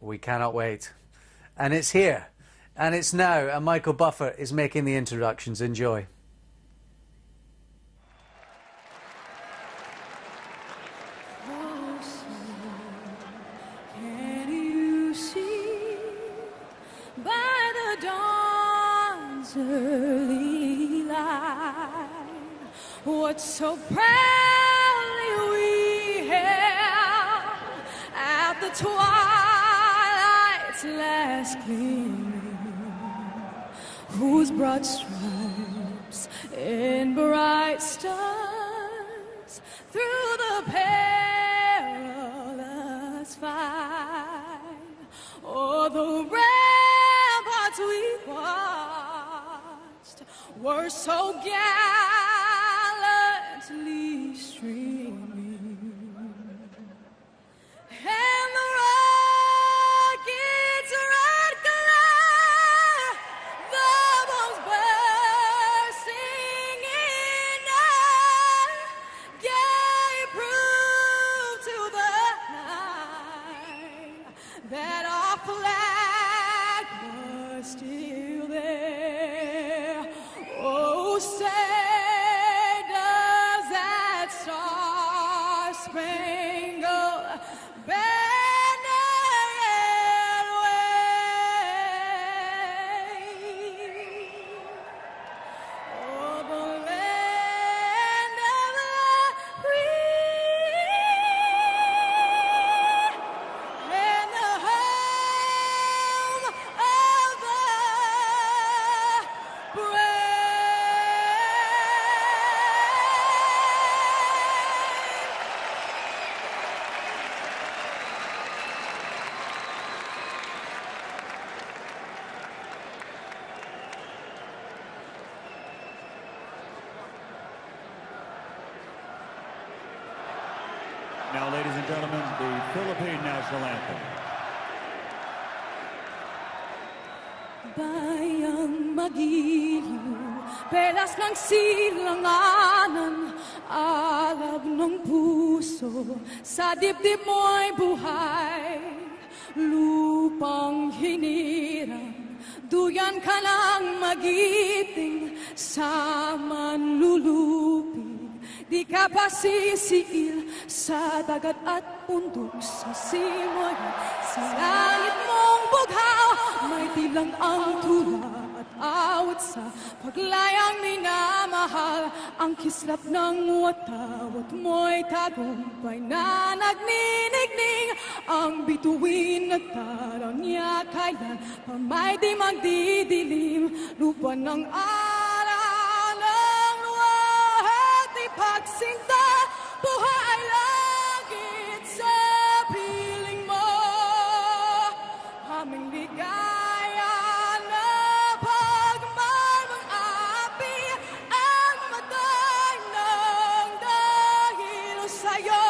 We cannot wait. And it's here. And it's now. And Michael Buffer is making the introductions. Enjoy. Can you see by the dawn's early light what so proudly we hailed at the twilight's last gleaming, whose broad stripes in bright stars through the perilous fight, oh, the ramparts we watched were so gallantly streaming, and the rocket's red glare, the bombs bursting in air, gave proof to the night that our flag was still there. Oh, say does that star-spangled banner yet wave? Oh, the land of the free and the home of the brave. Now, ladies and gentlemen, the Philippine national anthem. Bayang magiliw, pelas ng silanganan, alab ng puso, sa dibdib mo'y buhay. Lupang hinirang, duyan ka ng magiting, sa manlulupig. Di ka pa sisiil sa dagat at bundok, sa simoy, sa langit mong bughaw. May tilang ang tula at awit sa paglayang minamahal. Ang kislap ng watawat mo'y tagumpay na nagninigning. Ang bituin at taraw niya kaya pamay di magdidilim. Lupa ng araw ng luwat ipagsinta, buhay langit sa piling mo. Aming ligaya na pagmamang api ang mamatay ng dahil sa'yo.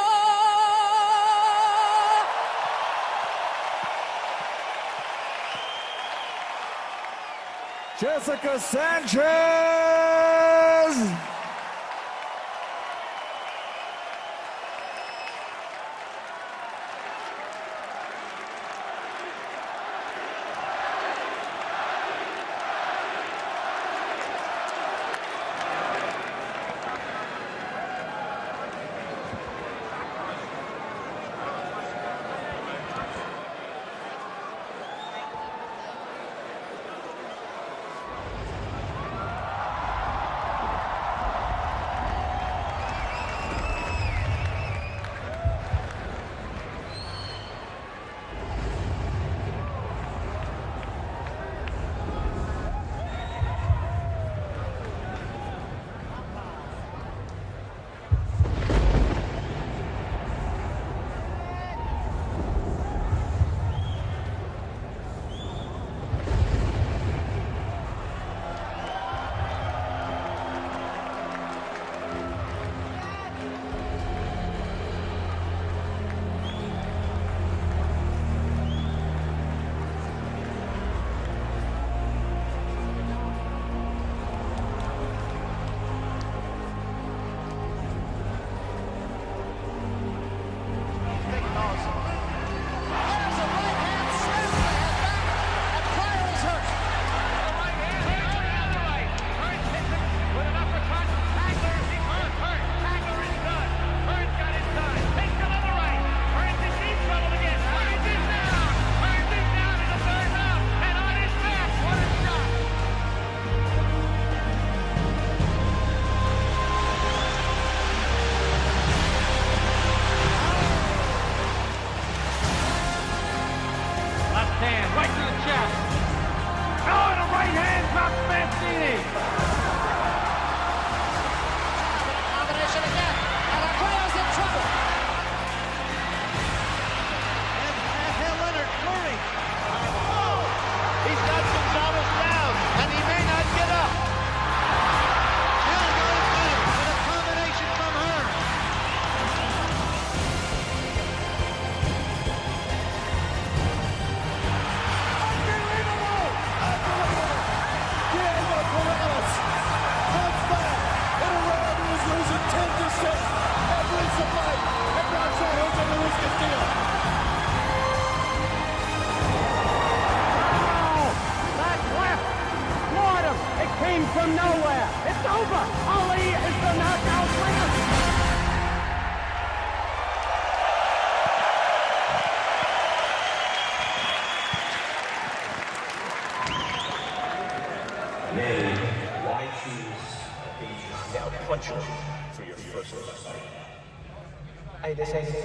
Jessica Sanchez! hand, right to the chest. Oh, and a right hand drops Mancini. Combination again, and Pacquiao's in trouble. And Leonard flurry. Oh, he's got Gonzalez down, and he may not get up. Hill goes Leonard with a combination from her. Came from nowhere. It's over. Ali is the knockout winner. Manny, why choose Asians? Now punch him for your first fight. I decided to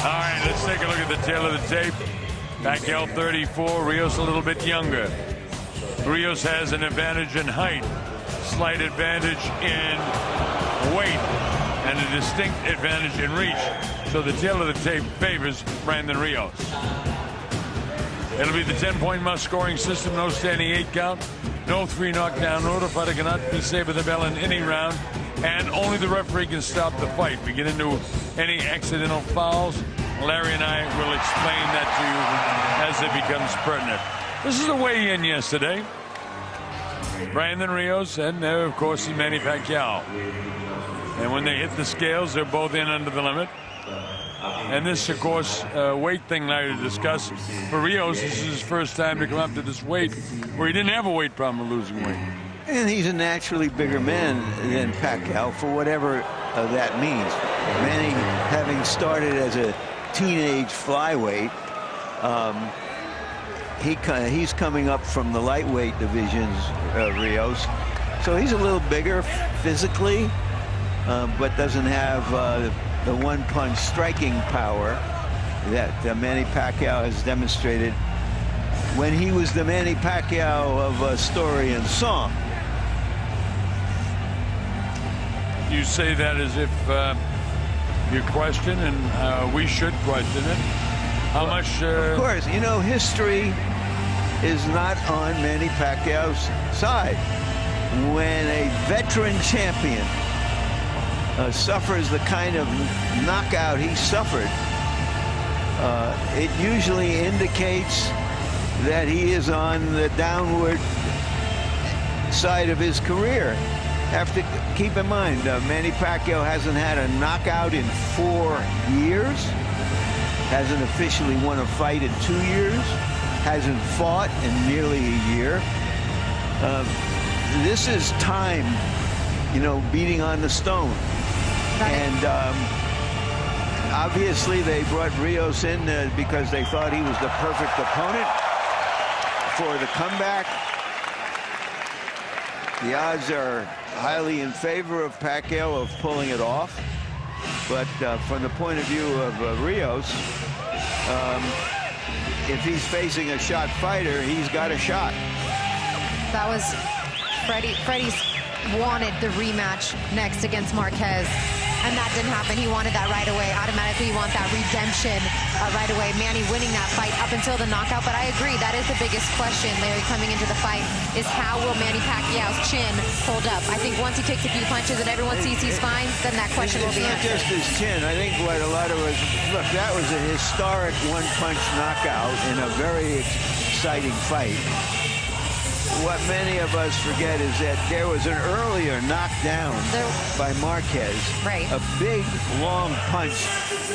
All right, let's take a look at the tail of the tape. Pacquiao 34, Rios a little bit younger. Rios has an advantage in height, slight advantage in weight, and a distinct advantage in reach. So the tail of the tape favors Brandon Rios. It'll be the 10-point must-scoring system, no standing 8 count, no 3 knockdown order. Fighter cannot be saved with the bell in any round, and only the referee can stop the fight. We get into any accidental fouls. Larry and I will explain that to you as it becomes pertinent. This is the weigh-in yesterday. Brandon Rios and, of course, Manny Pacquiao. And when they hit the scales, they're both in under the limit. And this, of course, weight thing, Larry, to discuss. For Rios, this is his first time to come up to this weight where he didn't have a weight problem of losing weight. And he's a naturally bigger man than Pacquiao, for whatever that means. Manny, having started as a teenage flyweight, he's coming up from the lightweight divisions, Rios. So he's a little bigger physically, but doesn't have the one-punch striking power that Manny Pacquiao has demonstrated when he was the Manny Pacquiao of story and song. You say that as if you question, and we should question it. How much? Of course, you know, history is not on Manny Pacquiao's side. When a veteran champion suffers the kind of knockout he suffered, it usually indicates that he is on the downward side of his career. Have to keep in mind, Manny Pacquiao hasn't had a knockout in 4 years, hasn't officially won a fight in 2 years, hasn't fought in nearly a year. This is time, you know, beating on the stone. And obviously they brought Rios in because they thought he was the perfect opponent for the comeback. The odds are highly in favor of Pacquiao of pulling it off. But from the point of view of Rios, if he's facing a shot fighter, he's got a shot. That was Freddie's wanted the rematch next against Marquez, and that didn't happen. He wanted that right away. Automatically, you want that redemption right away. Manny winning that fight up until the knockout, but I agree, that is the biggest question, Larry, coming into the fight, is how will Manny Pacquiao's chin hold up? I think once he takes a few punches and everyone sees he's fine, then that question will be answered. It's not just his chin. I think what a lot of us, look, that was a historic one-punch knockout in a very exciting fight. What many of us forget is that there was an earlier knockdown by Marquez. Right. A big, long punch,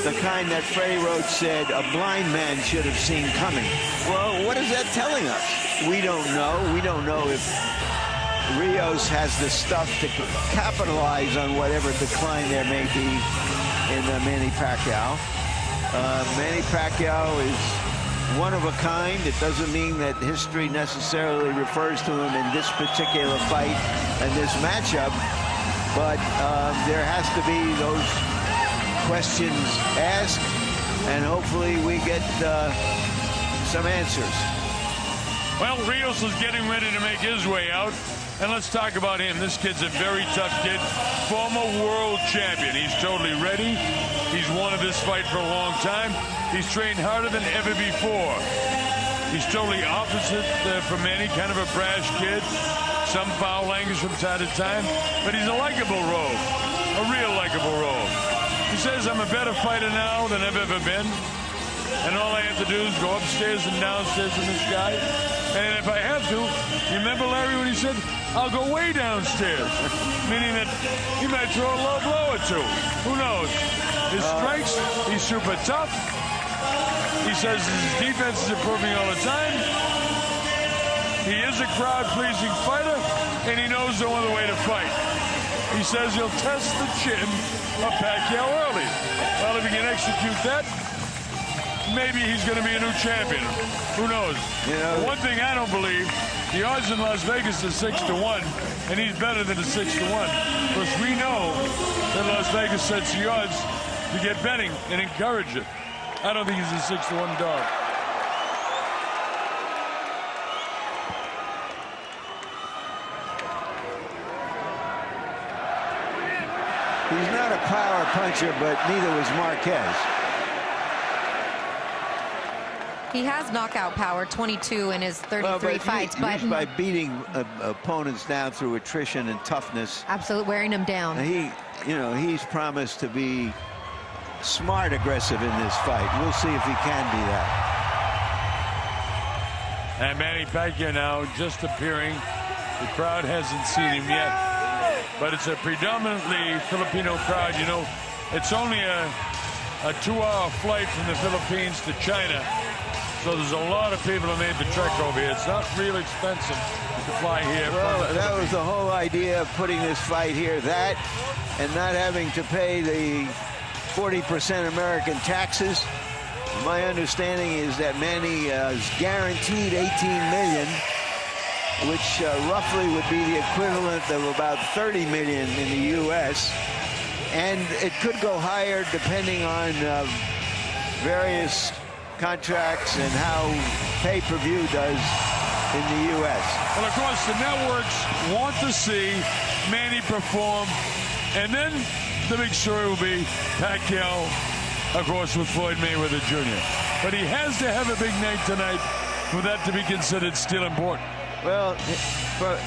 the kind that Freddie Roach said a blind man should have seen coming. Well, what is that telling us? We don't know. We don't know if Rios has the stuff to capitalize on whatever decline there may be in Manny Pacquiao. Manny Pacquiao is one of a kind. It doesn't mean that history necessarily refers to him in this particular fight and this matchup, but there has to be those questions asked, and hopefully we get some answers. Well, Rios is getting ready to make his way out. And let's talk about him. This kid's a very tough kid. Former world champion. He's totally ready. He's wanted this fight for a long time. He's trained harder than ever before. He's totally opposite from Manny, kind of a brash kid. Some foul language from time to time. But he's a likable rogue. A real likable rogue. He says, I'm a better fighter now than I've ever been. And all I have to do is go upstairs and downstairs with this guy. And if I have to, you remember, Larry, when he said, I'll go way downstairs, meaning that he might throw a low blow or two. Who knows? His strengths, he's super tough. He says his defense is improving all the time. He is a crowd-pleasing fighter, and he knows no other way to fight. He says he'll test the chin of Pacquiao early. Well, if he can execute that, maybe he's going to be a new champion. Who knows? You know, one thing I don't believe, the odds in Las Vegas are 6-1, and he's better than a 6-1. Because we know that Las Vegas sets the odds to get betting and encourage it. I don't think he's a 6-1 dog. He's not a power puncher, but neither was Marquez. He has knockout power, 22 in his 33 fights. But by beating opponents down through attrition and toughness. Absolutely, wearing them down. He's promised to be smart aggressive in this fight. We'll see if he can be that. And Manny Pacquiao now just appearing. The crowd hasn't seen him yet, but it's a predominantly Filipino crowd. You know, it's only a 2-hour flight from the Philippines to China. So there's a lot of people who made the trek over here. It's not real expensive to fly here. Well, that was the whole idea of putting this fight here. That and not having to pay the 40% American taxes. My understanding is that Manny is guaranteed $18 million, which roughly would be the equivalent of about $30 million in the U.S. And it could go higher depending on various contracts and how pay-per-view does in the U.S. Well, of course, the networks want to see Manny perform, and then the big story will be Pacquiao, of course, with Floyd Mayweather Jr. But he has to have a big night tonight for that to be considered still important. Well,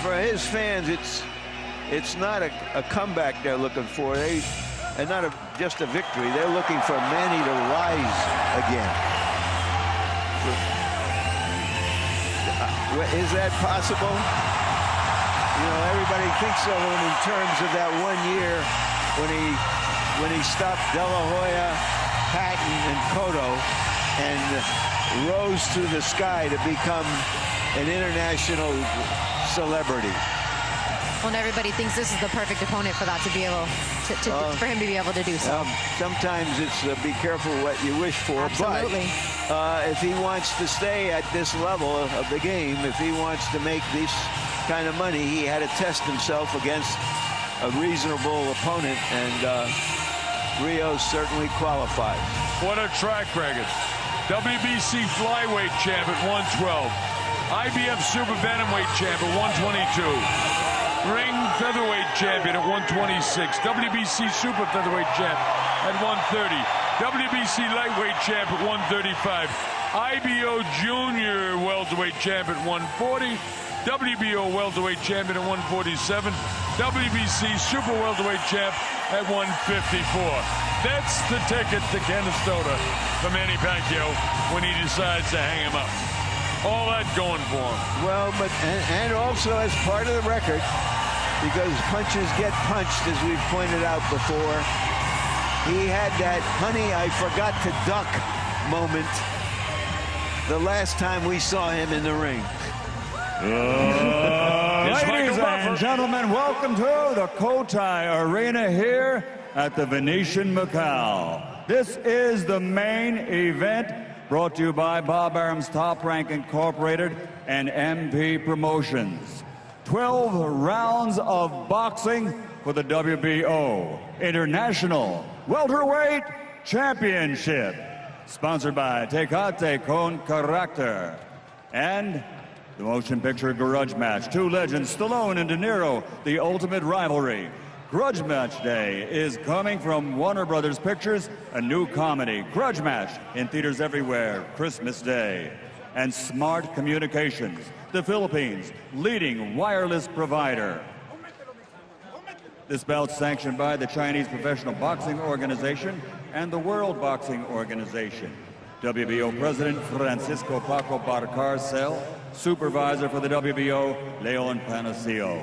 for his fans, it's not a comeback they're looking for. And not just a victory. They're looking for Manny to rise again. Is that possible? You know, everybody thinks of him in terms of that 1 year when he stopped De La Hoya, Patton, and Cotto and rose through the sky to become an international celebrity. Well, and everybody thinks this is the perfect opponent for that to be able for him to be able to do so. Sometimes it's be careful what you wish for. Absolutely. But if he wants to stay at this level of the game, if he wants to make this kind of money, he had to test himself against a reasonable opponent, and Rios certainly qualifies. What a track record. WBC flyweight champ at 112. IBF super bantamweight champ at 122. Ring featherweight champion at 126. WBC super featherweight champ at 130. WBC lightweight champ at 135. IBO junior welterweight champ at 140. WBO welterweight champion at 147. WBC super welterweight champ at 154. That's the ticket to Canastota for Manny Pacquiao when he decides to hang him up. All that going for him. Well, but and also as part of the record, because punches get punched, as we've pointed out before. He had that "honey, I forgot to duck" moment the last time we saw him in the ring. Ladies and gentlemen, welcome to the Cotai Arena here at the Venetian Macau. This is the main event Brought to you by Bob Arum's Top Rank Incorporated and MP Promotions. 12 rounds of boxing for the WBO International Welterweight Championship. Sponsored by Tecate con Carácter. And the motion picture Grudge Match. Two legends, Stallone and De Niro, the ultimate rivalry. Grudge Match Day is coming from Warner Brothers Pictures, a new comedy. Grudge Match in theaters everywhere, Christmas Day. And Smart Communications, the Philippines' leading wireless provider. This bout sanctioned by the Chinese Professional Boxing Organization and the World Boxing Organization. WBO President Francisco Paco Barcarcel, supervisor for the WBO, Leon Panaccio.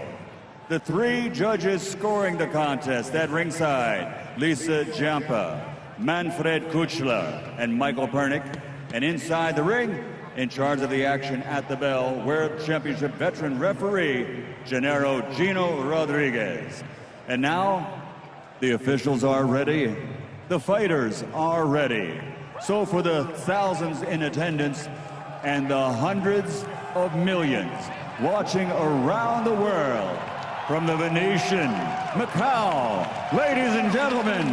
The three judges scoring the contest at ringside, Lisa Jampa, Manfred Kuchla, and Michael Pernick. And inside the ring, in charge of the action at the bell, World Championship veteran referee, Gennaro Gino Rodriguez. And now, the officials are ready. The fighters are ready. So for the thousands in attendance and the hundreds of millions watching around the world, from the Venetian, Macau, ladies and gentlemen,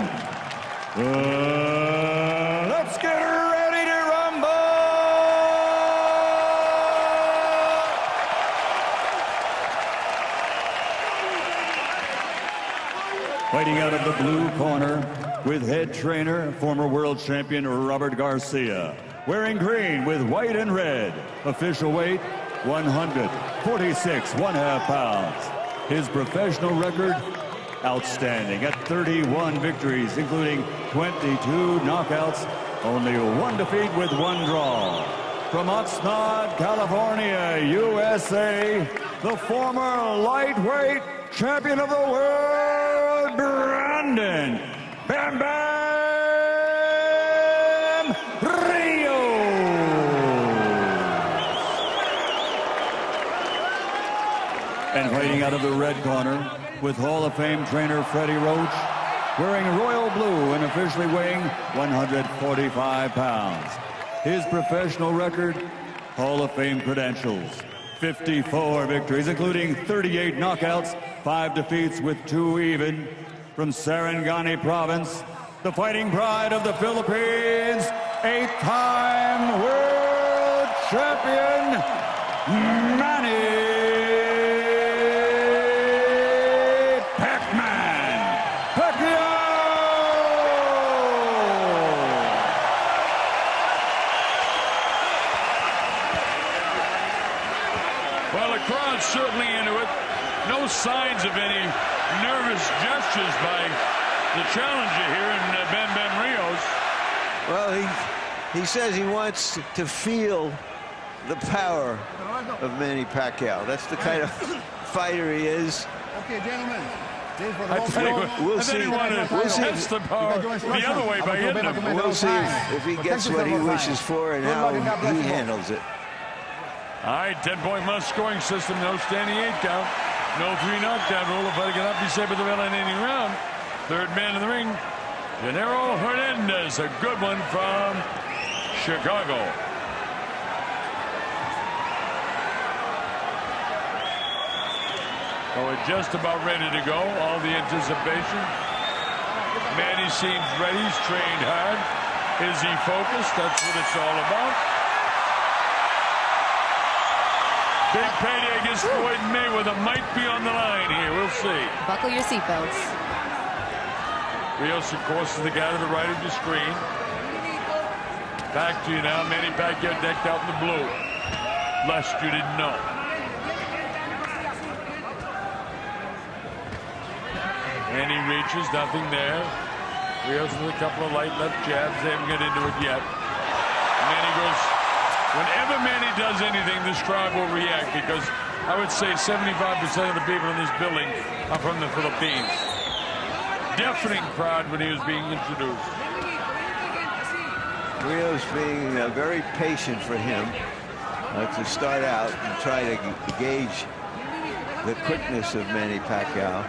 let's get ready to rumble! Fighting out of the blue corner with head trainer, former world champion Robert Garcia. Wearing green with white and red, official weight 146 1/2 pounds. His professional record, outstanding at 31 victories, including 22 knockouts, only one defeat with one draw. From Oxnard, California, USA, the former lightweight champion of the world, Brandon Bam Bam Rios. And fighting out of the red corner with Hall of Fame trainer Freddie Roach, wearing royal blue and officially weighing 145 pounds. His professional record, Hall of Fame credentials, 54 victories, including 38 knockouts, 5 defeats with 2 even. From Sarangani Province, the fighting pride of the Philippines, 8-time world champion, Manny Pacquiao! Well, the crowd's certainly into it. No signs of any nervous gestures by the challenger here in Bam Bam Rios. Well, he says he wants to feel the power of Manny Pacquiao. That's the kind of fighter he is. Okay, gentlemen. I thought he wanted to test the power the other way by hitting him. We'll see if he gets what he wishes for and how he handles it. All right, 10-point must scoring system. No standing 8 count. No 3 knockdown rule. The fighter cannot be saved with the bell in any round. Third man in the ring, Gennaro Hernandez. A good one from Chicago. So we're just about ready to go. All the anticipation. Manny seems ready. He's trained hard. Is he focused? That's what it's all about. Big payday against Floyd Mayweather might be on the line here. We'll see. Buckle your seatbelts. Rios, of course, is the guy to the right of the screen. Back to you now. Manny Pacquiao decked out in the blue. Lest you didn't know. Manny reaches, nothing there. Rios with a couple of light left jabs. They haven't got into it yet. Manny goes. Whenever Manny does anything, this crowd will react because I would say 75% of the people in this building are from the Philippines. Deafening crowd when he was being introduced. Rios being very patient for him to start out and try to gauge the quickness of Manny Pacquiao.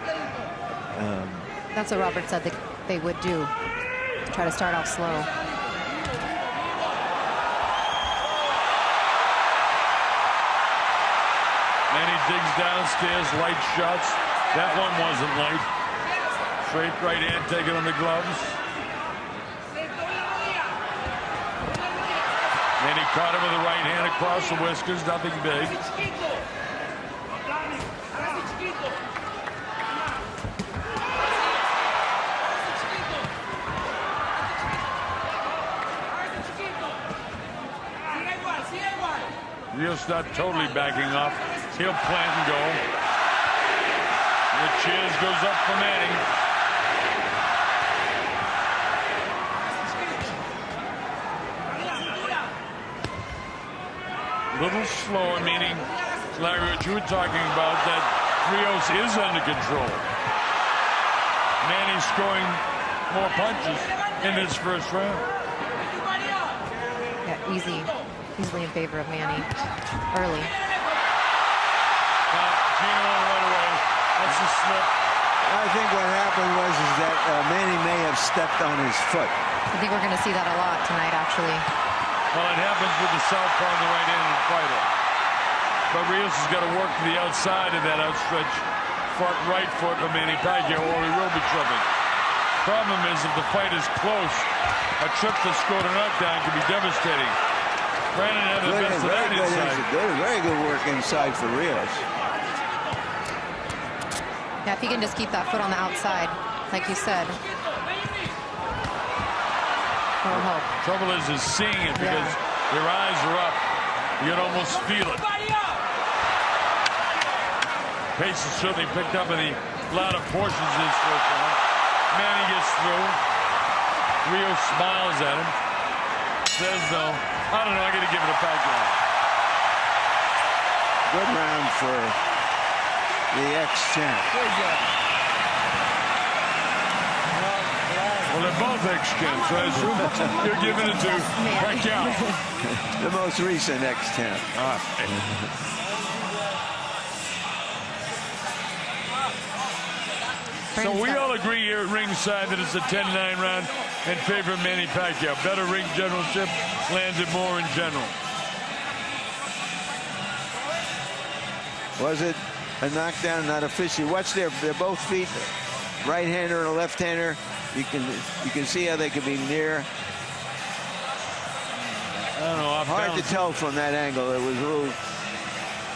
That's what Robert said that they would do. Try to start off slow. Manny digs downstairs, light shots. That one wasn't light. Straight right hand taken on the gloves. Manny caught him with the right hand across the whiskers, nothing big. Rios not totally backing off. He'll plant and go. The cheers goes up for Manny. Little slower, meaning, Larry, what you were talking about, that Rios is under control. Manny's scoring more punches in this first round. Yeah, easily in favor of Manny early. Gino right away. That's a slip. I think what happened was that Manny may have stepped on his foot. I think we're going to see that a lot tonight, actually. Well, it happens with the southpaw on the right-handed fighter. But Rios has got to work to the outside of that outstretched front right foot of Manny Pacquiao, or he will be tripping. Problem is, if the fight is close, a trip to score a knockdown can be devastating. Brandon had the best of that inside. Very good work inside for Rios. Yeah, if he can just keep that foot on the outside, like you said. Trouble is seeing it because your eyes are up. You can almost feel it. Pace is certainly picked up in the latter portions of this first round. Manny gets through. Rios smiles at him. Says no. I don't know. I got to give it a Pacquiao. Good round for the ex-champ. Well, they're both ex-champs, so I assume you're giving it to Pacquiao. The most recent ex-champ. So we all agree here at ringside that it's a 10-9 round in favor of Manny Pacquiao. Better ring generalship, landed more in general. Was it a knockdown? Not officially. Watch they're both feet, right-hander and a left-hander. You can see how they could be near. I don't know. Hard to tell from that angle. It was a little.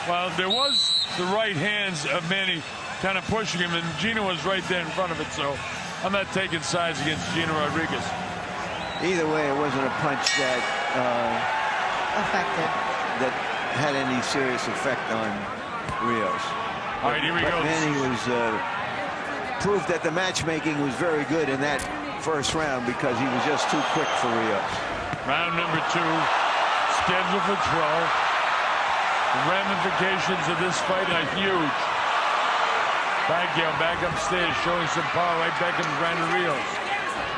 Well, there was the right hands of Manny kind of pushing him, and Gino was right there in front of it, so I'm not taking sides against Gino Rodriguez. Either way, it wasn't a punch that that had any serious effect on Rios. All right, here we go. Manny was proved that the matchmaking was very good in that first round because he was just too quick for Rios. Round number 2, scheduled for 12. The ramifications of this fight are huge. Pacquiao back upstairs, showing some power right back in Brandon Rios.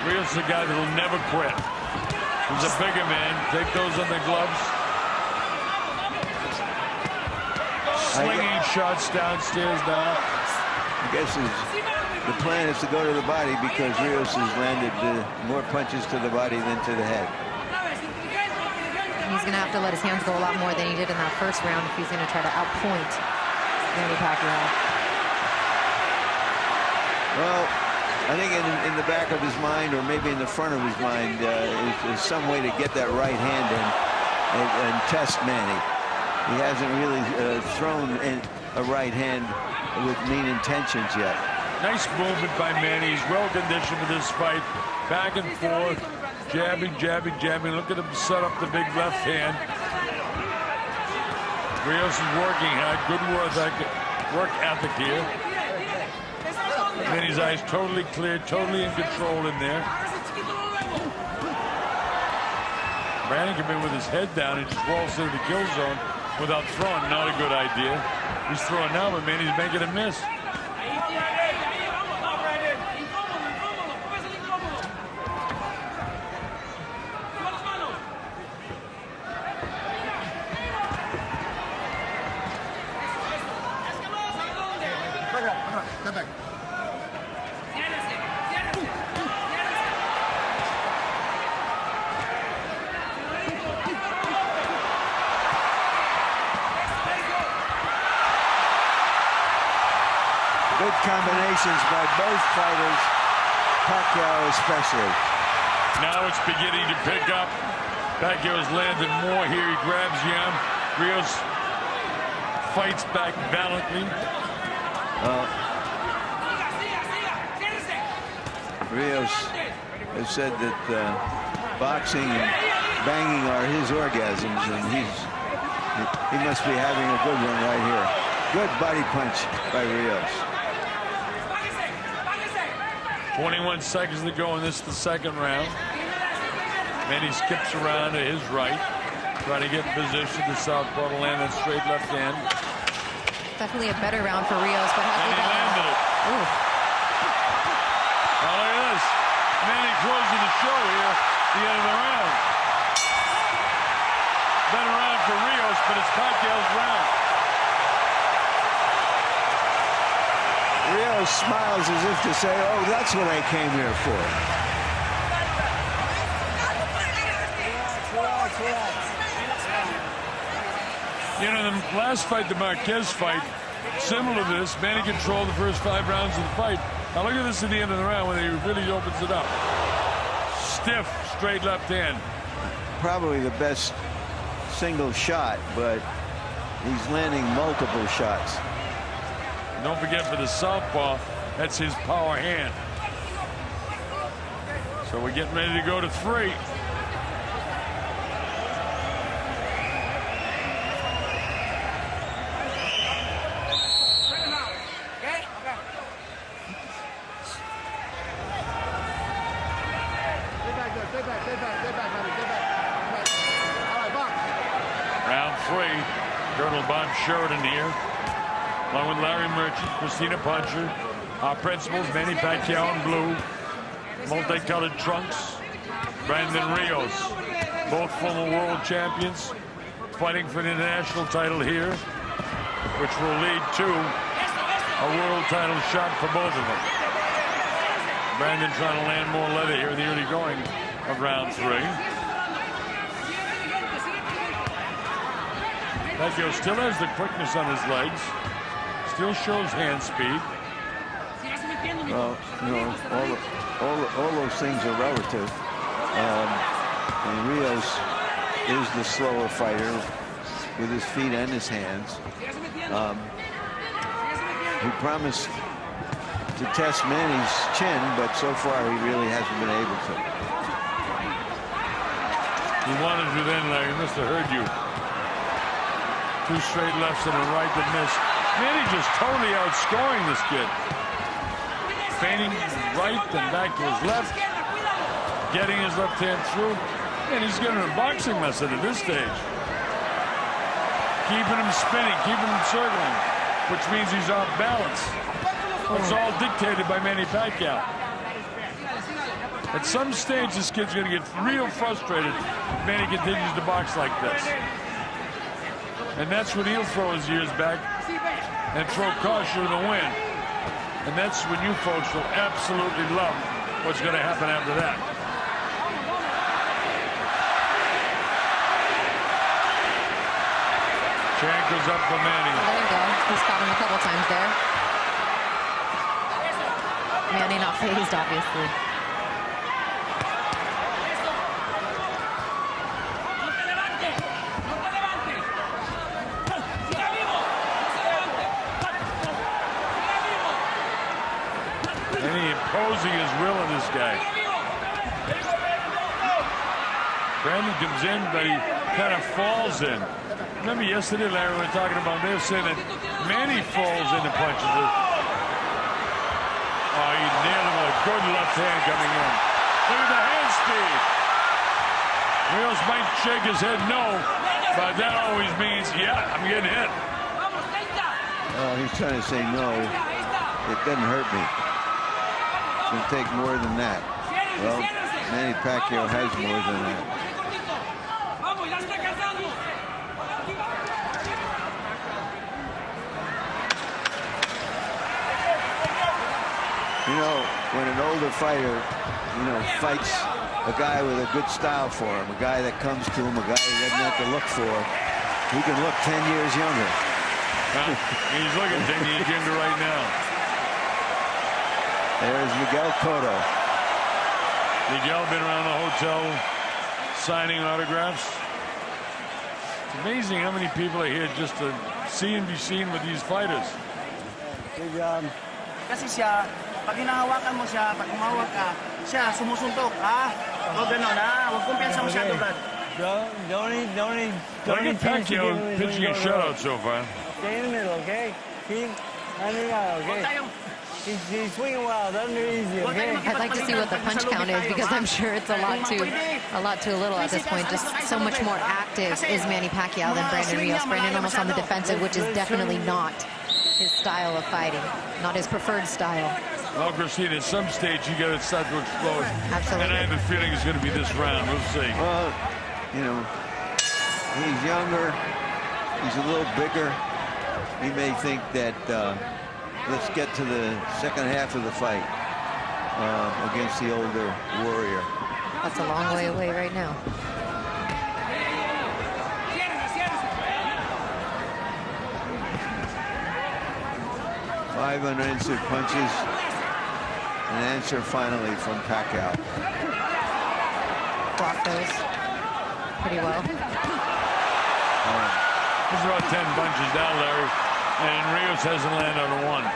Rios is a guy that will never quit. He's a bigger man. Take those on the gloves. Slinging shots downstairs now. I guess the plan is to go to the body because Rios has landed more punches to the body than to the head. He's going to have to let his hands go a lot more than he did in that first round if he's going to try to outpoint Manny Pacquiao. Well, I think in the back of his mind, or maybe in the front of his mind, is some way to get that right hand in and test Manny. He hasn't really thrown in a right hand with mean intentions yet. Nice movement by Manny. He's well conditioned for this fight. Back and forth, jabbing, jabbing, jabbing. Look at him set up the big left hand. Rios is working hard. Good work ethic here. Manny's eyes totally clear, totally in control in there. Brandon came in with his head down and just waltzed into the kill zone without throwing. Not a good idea. He's throwing now, but Manny's making a miss. Good combinations by both fighters, Pacquiao especially. Now it's beginning to pick up. Pacquiao's landed more here. He grabs the arm. Rios fights back valiantly. Rios has said that boxing and banging are his orgasms, and he must be having a good one right here. Good body punch by Rios. 21 seconds to go in this, the second round. Manny skips around to his right, trying to get in position. The southpaw to land that straight left hand. Definitely a better round for Rios, but has And he landed it. Ooh. Now look at this. Manny closing the show here at the end of the round. Better round for Rios, but it's Pacquiao's round. Rios smiles as if to say, oh, that's what I came here for. You know, the last fight, the Marquez fight, similar to this, Manny controlled the first 5 rounds of the fight. Now look at this at the end of the round when he really opens it up. Stiff, straight left hand. Probably the best single shot, but he's landing multiple shots. And don't forget, for the southpaw, that's his power hand. So we're getting ready to go to 3. Round 3. Colonel Bob Sheridan here, along with Larry Merchant, Christina Puncher. Our principals, Manny Pacquiao in blue, multicolored trunks. Brandon Rios, both former world champions, fighting for the international title here, which will lead to a world title shot for both of them. Brandon trying to land more leather here in the early going of round 3. Pacquiao still has the quickness on his legs, still shows hand speed. Well, you know, all those things are relative. And Rios is the slower fighter with his feet and his hands. He promised to test Manny's chin, but so far he really hasn't been able to. He wanted to then, Larry, he must have heard you. 2 straight lefts and a right that missed. Manny just totally outscoring this kid. Feinting right and back to his left. Getting his left hand through. And he's getting a boxing lesson at this stage. Keeping him spinning, keeping him circling, which means he's off balance. It's all dictated by Manny Pacquiao. At some stage, this kid's going to get real frustrated if Manny continues to box like this. And that's when he'll throw his ears back and throw caution to the wind. And that's when you folks will absolutely love what's going to happen after that. Chant goes up for Manny. There you go. He's caught him a couple times there. Manny not phased, obviously. Imposing his will on this guy. Brandon comes in, but he kind of falls in. Remember yesterday, Larry, we were talking about, they were saying that Manny falls into punches. Oh, he nailed him with a good left hand coming in. Look at the hand speed. Rios might shake his head no, but that always means, yeah, I'm getting hit. Oh, he's trying to say no. It doesn't hurt me. It's going to take more than that. Well, Manny Pacquiao has more than that. You know, when an older fighter, you know, fights a guy with a good style for him, a guy that comes to him, a guy he doesn't have to look for, he can look 10 years younger. He's looking 10 years younger right now. There's Miguel Cotto. Miguel been around the hotel signing autographs. It's amazing how many people are here just to see and be seen with these fighters. Good job. Kasi siya, pag hinahawakan mo siya, pag umawak ka, siya sumusuntok, ha? O gano'n, ha? Huwag kumpiyansa masyado, Brad. Don't need Look at Pacquiao pitching a shutout so far. Stay in the middle, okay? Keep running out, okay? He's swinging wild, under easy, okay? I'd like to see what the punch count is, because I'm sure it's a lot too little at this point. Just so much more active is Manny Pacquiao than Brandon Rios. Brandon almost on the defensive, which is definitely not his style of fighting, not his preferred style. Well, Christine, at some stage you got to start to explode. Absolutely. And I have a feeling it's going to be this round. We'll see. Well, you know, he's younger. He's a little bigger. He may think that let's get to the second half of the fight against the older warrior. That's a long way away right now. Five unanswered punches. An answer finally from Pacquiao. Blocked those pretty well. There's about 10 punches down, Larry, and Rios hasn't landed on one.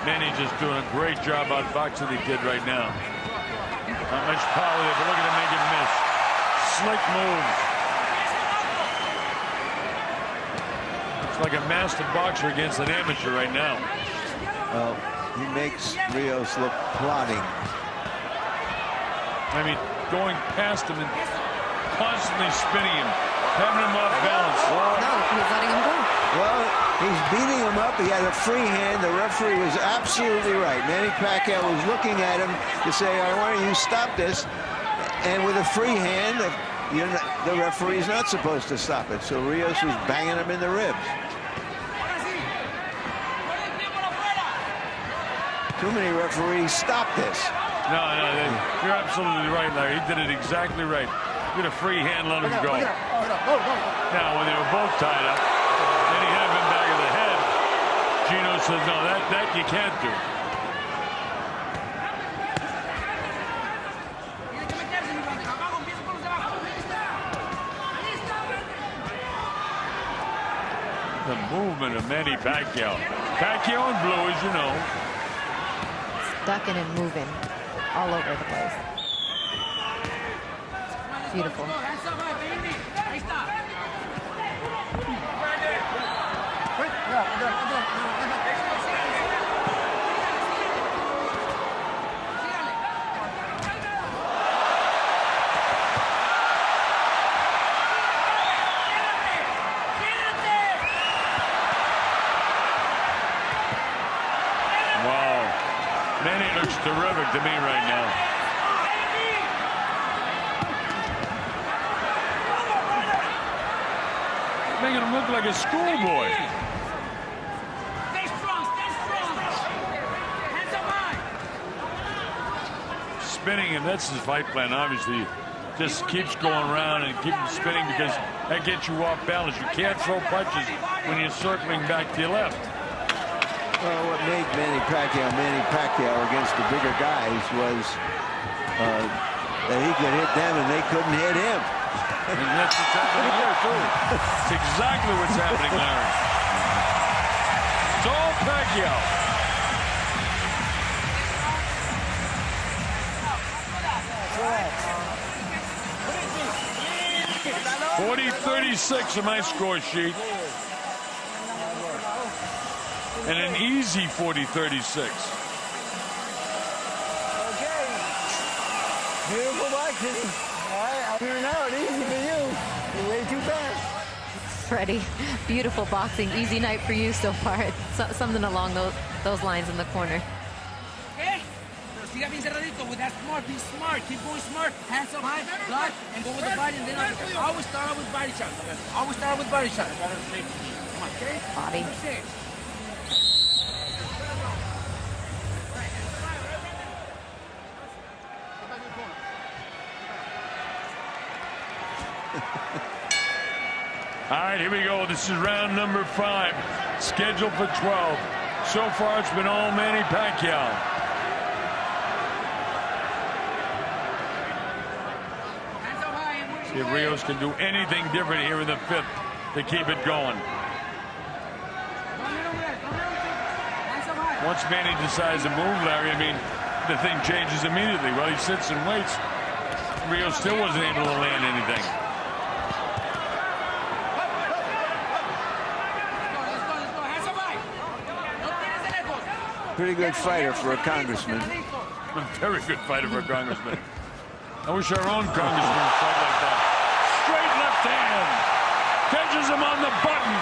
Manny just doing a great job outboxing the kid right now. Not much power there, but look at him make it miss. Slick moves. It's like a master boxer against an amateur right now. Well, he makes Rios look plodding. I mean, going past him and constantly spinning him, having him off balance. No, he's letting him go. Well, he's beating him up. He had a free hand. The referee was absolutely right. Manny Pacquiao was looking at him to say, "I want you to stop this." And with a free hand, the referee's not supposed to stop it. So Rios was banging him in the ribs. Too many referees stop this. No, you're absolutely right, Larry. He did it exactly right. Get a free hand, let him go. Now, when they were both tied up, then he hit him in the back of the head. Gino says, no, that you can't do. The movement of Manny Pacquiao. Pacquiao in blue, as you know. Ducking and moving all over the place. Beautiful. Manny looks terrific to me right now. Making him look like a schoolboy. Stay strong, stay strong. Hands up high. Spinning, and that's his fight plan, obviously. Just keeps going around and keep him spinning because that gets you off balance. You can't throw punches when you're circling back to your left. Well, what made Manny Pacquiao against the bigger guys was that he could hit them and they couldn't hit him. And that's what's happening here, too. It's exactly what's happening, Larry. It's all Pacquiao. 40-36 on my score sheet. And an easy 40-36. Okay. Beautiful boxing. All right, I'm here now. It's easy for you. You're way too fast. Freddie, beautiful boxing. Easy night for you so far. Something along those lines in the corner. Okay? Siga bien cerradito with that smart. Be smart. Keep going smart. Hands up high. Block. And go with the body. And then always start out with body shots. Always start out with body shots. Come on, okay? Body. All right, here we go. This is round number 5, scheduled for 12. So far, it's been all Manny Pacquiao. See if Rios can do anything different here in the 5th to keep it going. Once Manny decides to move, Larry, I mean, the thing changes immediately. Well, he sits and waits. Rios still wasn't able to land anything. Pretty good fighter for a congressman. A very good fighter for a congressman. I wish our own congressman would fight like that. Straight left hand. Catches him on the button.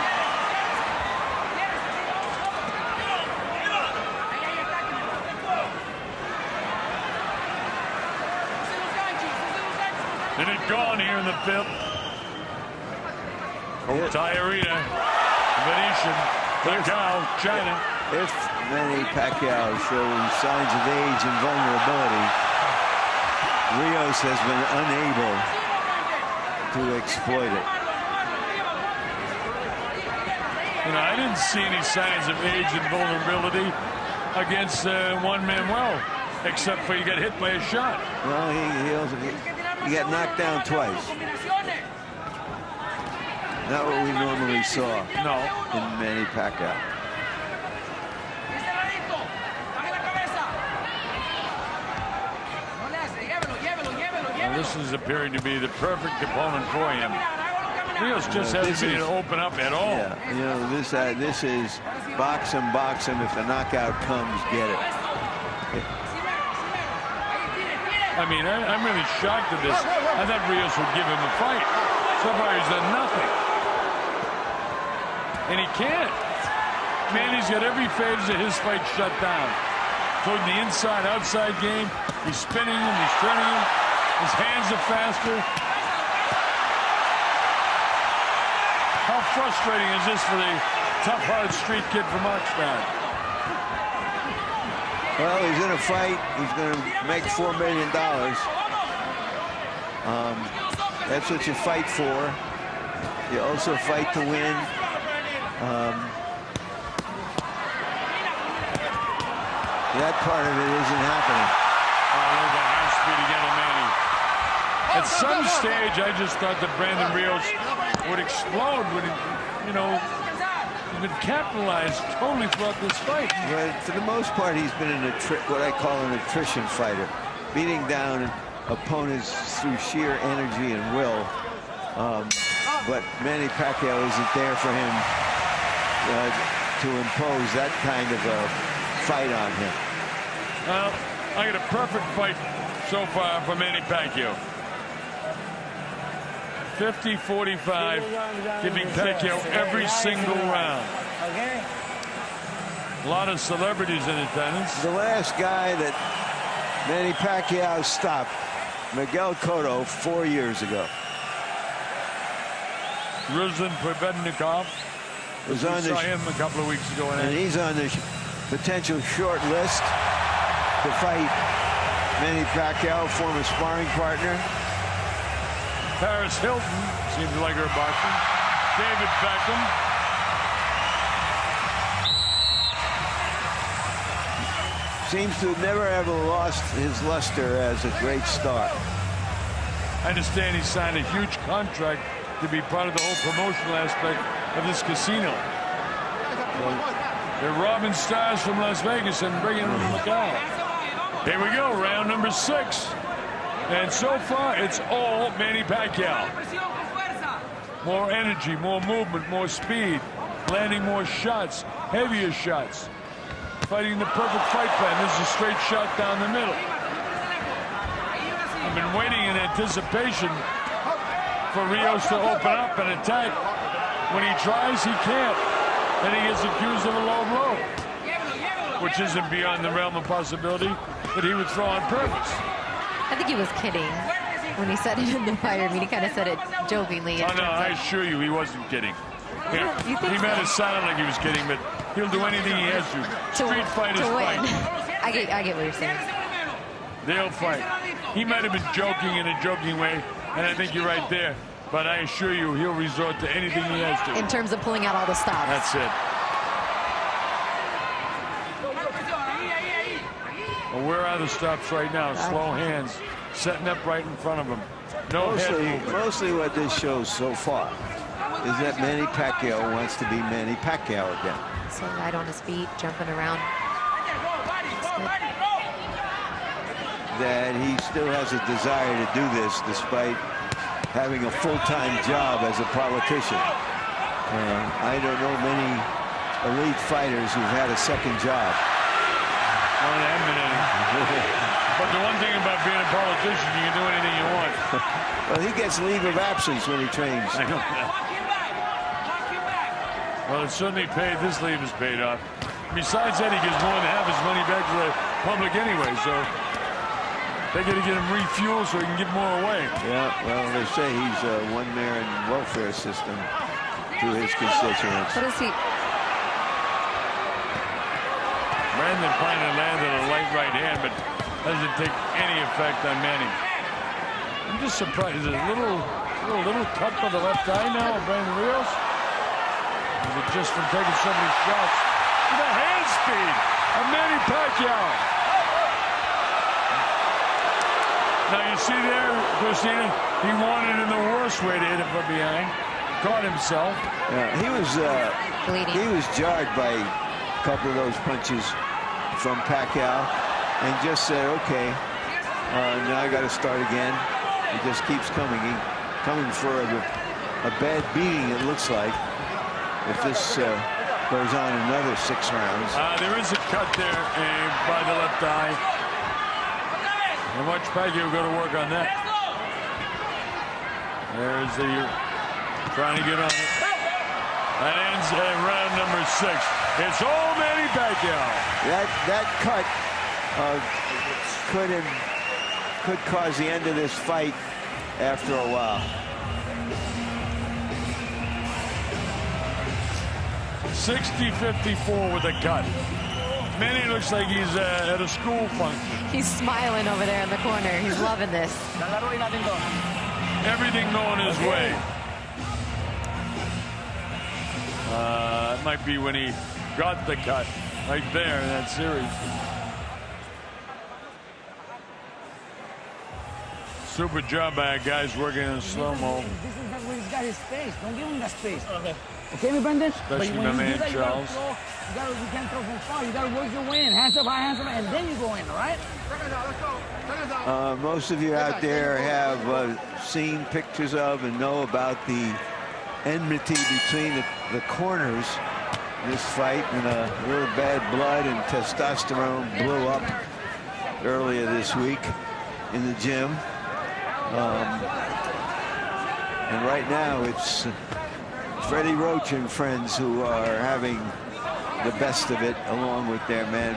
And it gone here in the 5th. Thai Arena, Venetian, Macau, China. If Manny Pacquiao shows signs of age and vulnerability, Rios has been unable to exploit it. You know, I didn't see any signs of age and vulnerability against Juan Manuel, except for he got hit by a shot. Well, he got knocked down twice. Not what we normally saw. No. In Manny Pacquiao. Well, this is appearing to be the perfect opponent for him. Rios just hasn't been able to open up at all. Yeah, you know, this is box him. If the knockout comes, get it. I mean, I'm really shocked at this. I thought Rios would give him a fight. So far, he's done nothing. And he can't. Manny's got every phase of his fight shut down. Including the inside-outside game. He's spinning him, he's turning him. His hands are faster. How frustrating is this for the tough, hard street kid from Oxford? Well, he's in a fight. He's going to make $4 million. That's what you fight for. You also fight to win. That part of it isn't happening. Oh, look at the high speed again of Manny. At some stage, I just thought that Brandon Rios would explode when he, you know, he's been capitalized totally throughout this fight. But for the most part, he's been what I call an attrition fighter, beating down opponents through sheer energy and will. But Manny Pacquiao isn't there for him to impose that kind of a fight on him. Well, I got a perfect fight so far for Manny Pacquiao. 50-45, giving Pacquiao every single round. A lot of celebrities in attendance. The last guy that Manny Pacquiao stopped, Miguel Cotto, 4 years ago. Ruslan Prevednikov was on saw him a couple of weeks ago. And he's on the potential short list to fight Manny Pacquiao, former sparring partner. Paris Hilton seems to like her boxing. David Beckham. Seems to have never ever lost his luster as a great star. I understand he signed a huge contract to be part of the whole promotional aspect of this casino. They're robbing stars from Las Vegas and bringing them to Macau. Here we go, round number 6. And so far, it's all Manny Pacquiao. More energy, more movement, more speed, landing more shots, heavier shots, fighting the perfect fight plan. This is a straight shot down the middle. I've been waiting in anticipation for Rios to open up and attack. When he tries, he can't. Then he gets accused of a low blow, which isn't beyond the realm of possibility that he would throw on purpose. I think he was kidding when he said it in the fire. I mean, he kind of said it jokingly. Oh, no, I assure you he wasn't kidding. He made it sound like he was kidding, but he'll do anything he has to. Street fighters fight. I get what you're saying. They'll fight. He might have been joking in a joking way, and I think you're right there. But I assure you, he'll resort to anything he has to. In terms of pulling out all the stops. That's it. Well, where are the stops right now? Slow hands, setting up right in front of him. No head movement. Mostly what this shows so far is that Manny Pacquiao wants to be Manny Pacquiao again. So light on his feet, jumping around. That he still has a desire to do this despite having a full-time job as a politician. I don't know many elite fighters who've had a second job. Well, there haven't been any. But the one thing about being a politician, you can do anything you want. Well, he gets leave of absence when he trains. I know that. Well, it certainly paid. This leave has paid off. Besides that, he gives more than half his money back to the public anyway, so they got to get him refueled so he can give more away. Yeah, well, they say he's a one-man welfare system to his constituents. What is he? Brandon finally landed a light right hand, but doesn't take any effect on Manny. I'm just surprised. There's a little cut by the left eye now of Brandon Rios. Is it just from taking so many shots? The hand speed of Manny Pacquiao. Now you see there, Christina, he wanted in the worst way to hit him from behind. Caught himself. Yeah, he was jarred by a couple of those punches from Pacquiao and just said, okay, now I got to start again. He just keeps coming. Coming for a bad beating, it looks like, if this goes on another 6 rounds. There is a cut there by the left eye. And watch Pacquiao go to work on that. There's the trying to get on it. That ends at round number 6. It's all Manny Pacquiao. That cut could cause the end of this fight after a while. 60-54 with a cut. Manny looks like he's at a school function. He's smiling over there in the corner. He's loving this. Everything going his way. It might be when he got the cut right there in that series. Super job by guys working in slow-mo. This is not where he's got his space. Don't give him that space. Okay, me, Brendan? Especially my man Charles. You can't throw from far. You got to work your way in. Hands up, high hands up, and then you go in, all right? Most of you out there have seen pictures of and know about the enmity between the corners in this fight, and a little bad blood and testosterone blew up earlier this week in the gym. And right now it's Freddie Roach and friends who are having the best of it, along with their man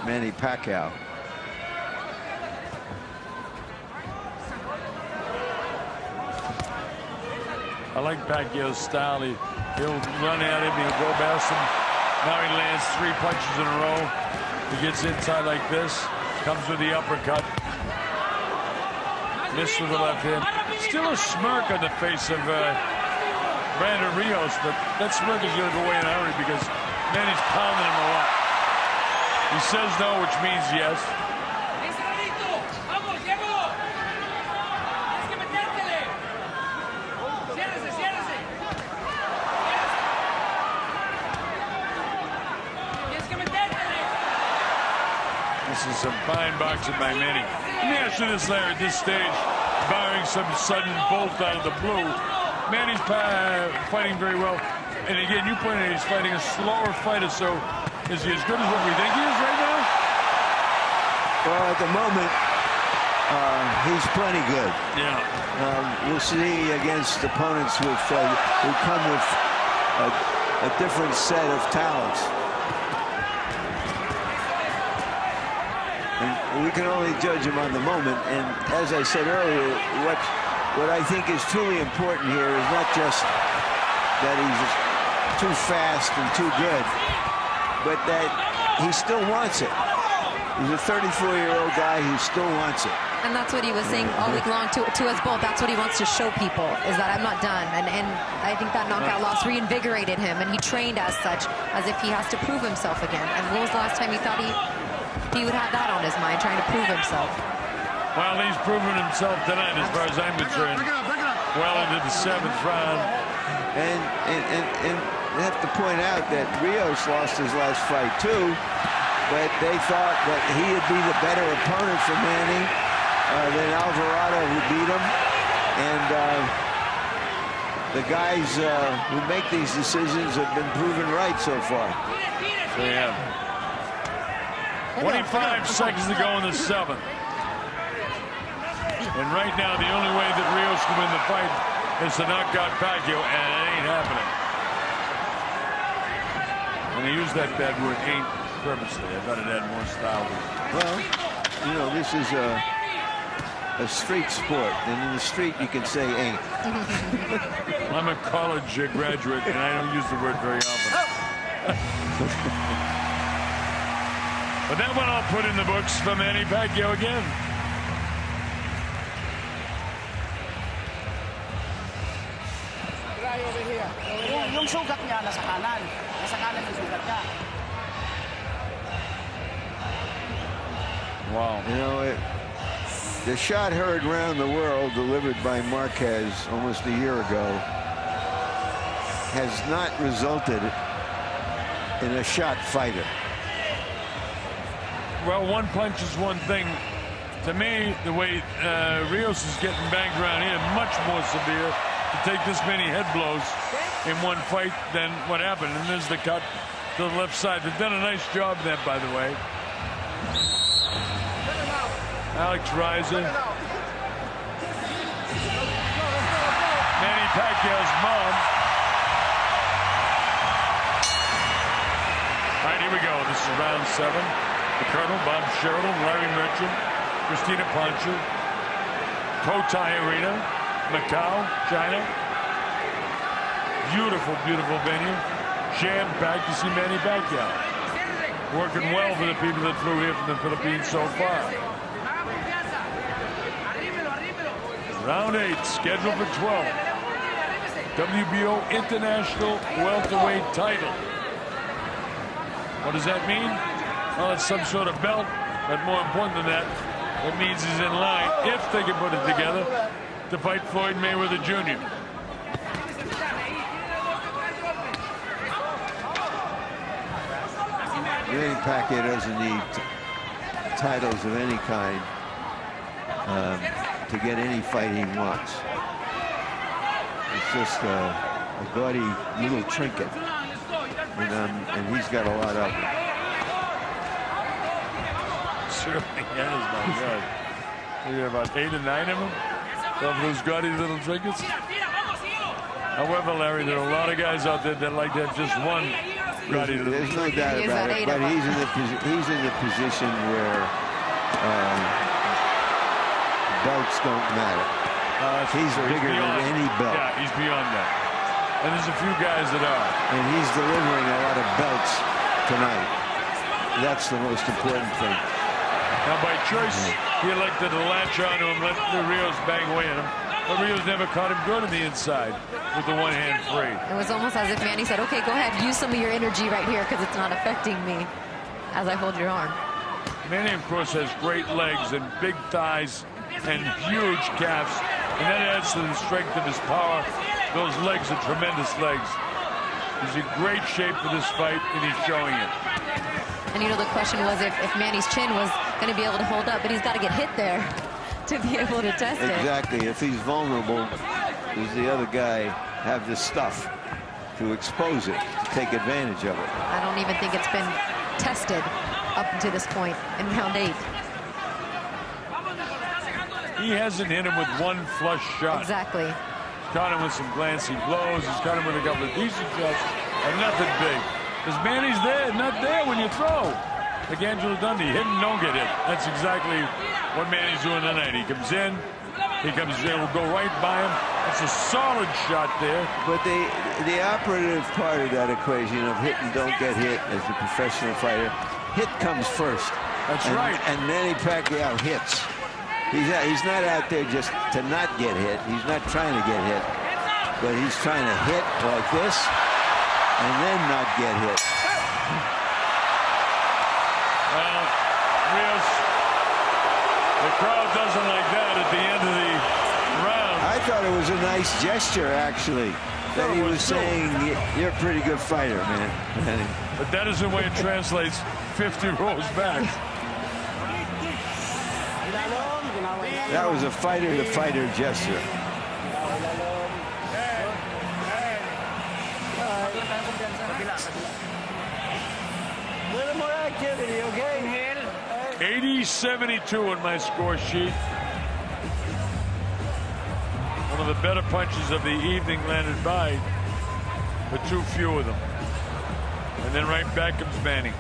Manny Pacquiao. I like Pacquiao's style. He'll run at him, he'll go past him. Now he lands 3 punches in a row. He gets inside like this, comes with the uppercut. Missed with the left hand. Still a smirk on the face of Brandon Rios, but that smirk is going to go away in a hurry because Manny's pounding him a lot. He says no, which means yes. This is some fine boxing by Manny. Let me ask you this, Larry, at this stage, barring some sudden bolt out of the blue, Manny's fighting very well. And again, you pointed out he's fighting a slower fighter, so is he as good as what we think he is right now? Well, at the moment, he's plenty good. Yeah. We'll see against opponents who come with a different set of talents. And we can only judge him on the moment. And as I said earlier, what I think is truly important here is not just that he's too fast and too good, but that he still wants it. He's a 34-year-old guy who still wants it. And that's what he was saying all week long to us both. That's what he wants to show people, is that I'm not done. And I think that knockout loss reinvigorated him, and he trained as such, as if he has to prove himself again. And when was the last time he thought he would have that on his mind, trying to prove himself? Well, he's proven himself tonight, as far as I'm concerned. Well into the 7th round. And I have to point out that Rios lost his last fight too, but they thought that he would be the better opponent for Manny than Alvarado, who beat him. And the guys who make these decisions have been proven right so far. So yeah. 25 seconds to go in the 7th. And right now, the only way that Rios can win the fight is to knock out Pacquiao, and it ain't happening. And he used that bad word, ain't, purposely. I thought it had more style. Well, you know, this is a street sport, and in the street you can say ain't. I'm a college graduate, and I don't use the word very often. But that one I'll put in the books for Manny Pacquiao again. Yung sugat niya nasa kanan. Nasa kanan yung sugat niya. Wow. You know, the shot heard around the world, delivered by Marquez almost a year ago, has not resulted in a shot fighter. Well, one punch is one thing. To me, the way Rios is getting banged around here, much more severe to take this many head blows in one fight than what happened. And there's the cut to the left side. They've done a nice job of that, by the way. Alex Riser. Manny Pacquiao's mom. All right, here we go. This is round 7. The Colonel, Bob Sheridan, Larry Merchant, Christina Poncher, Cotai Arena, Macau, China. Beautiful, beautiful venue. Jam-packed to see Manny Pacquiao. Working well for the people that flew here from the Philippines so far. Round 8, scheduled for 12. WBO International Welterweight title. What does that mean? Well, it's some sort of belt, but more important than that, it means he's in line, if they can put it together, to fight Floyd Mayweather Jr. Manny Pacquiao doesn't need titles of any kind to get any fight he wants. It's just a gaudy little trinket, and he's got a lot of it. Certainly has, my God. Maybe about 8 or 9 of them. Of those gaudy little trinkets. However, Larry, there are a lot of guys out there that like to have just one gaudy little trinket. There's no doubt about it, but he's in the position where belts don't matter. He's bigger than any belt. Yeah, he's beyond that. And there's a few guys that are. And he's delivering a lot of belts tonight. That's the most important thing. Now, by choice, he elected to latch on to him, let the Rios bang away at him. But Rios never caught him good on the inside with the one hand free. It was almost as if Manny said, okay, go ahead, use some of your energy right here because it's not affecting me as I hold your arm. Manny, of course, has great legs and big thighs and huge calves. And that adds to the strength of his power. Those legs are tremendous legs. He's in great shape for this fight, and he's showing it. And, you know, the question was if Manny's chin was going to be able to hold up, but he's got to get hit there to be able to test it. Exactly. If he's vulnerable, does the other guy have the stuff to expose it, to take advantage of it? I don't even think it's been tested up to this point in round 8. He hasn't hit him with one flush shot. Exactly. He's caught him with some glancey blows. He's caught him with a couple of decent shots and nothing big. Because Manny's there, not there when you throw. Like Angelo Dundee, hit and don't get hit. That's exactly what Manny's doing tonight. He comes in, will go right by him. It's a solid shot there. But the operative part of that equation of hit and don't get hit as a professional fighter, hit comes first. That's right. And Manny Pacquiao hits. He's not out there just to not get hit. He's not trying to get hit. But he's trying to hit like this and then not get hit. Well, Rios The crowd doesn't like that at the end of the round. I thought it was a nice gesture, actually, that he was saying, you're a pretty good fighter, man. But that isn't the way it translates 50 rows back. That was a fighter-to-fighter gesture. A little more activity, okay? 80-72 on my score sheet. One of the better punches of the evening landed by, but too few of them. And then right back comes Manny.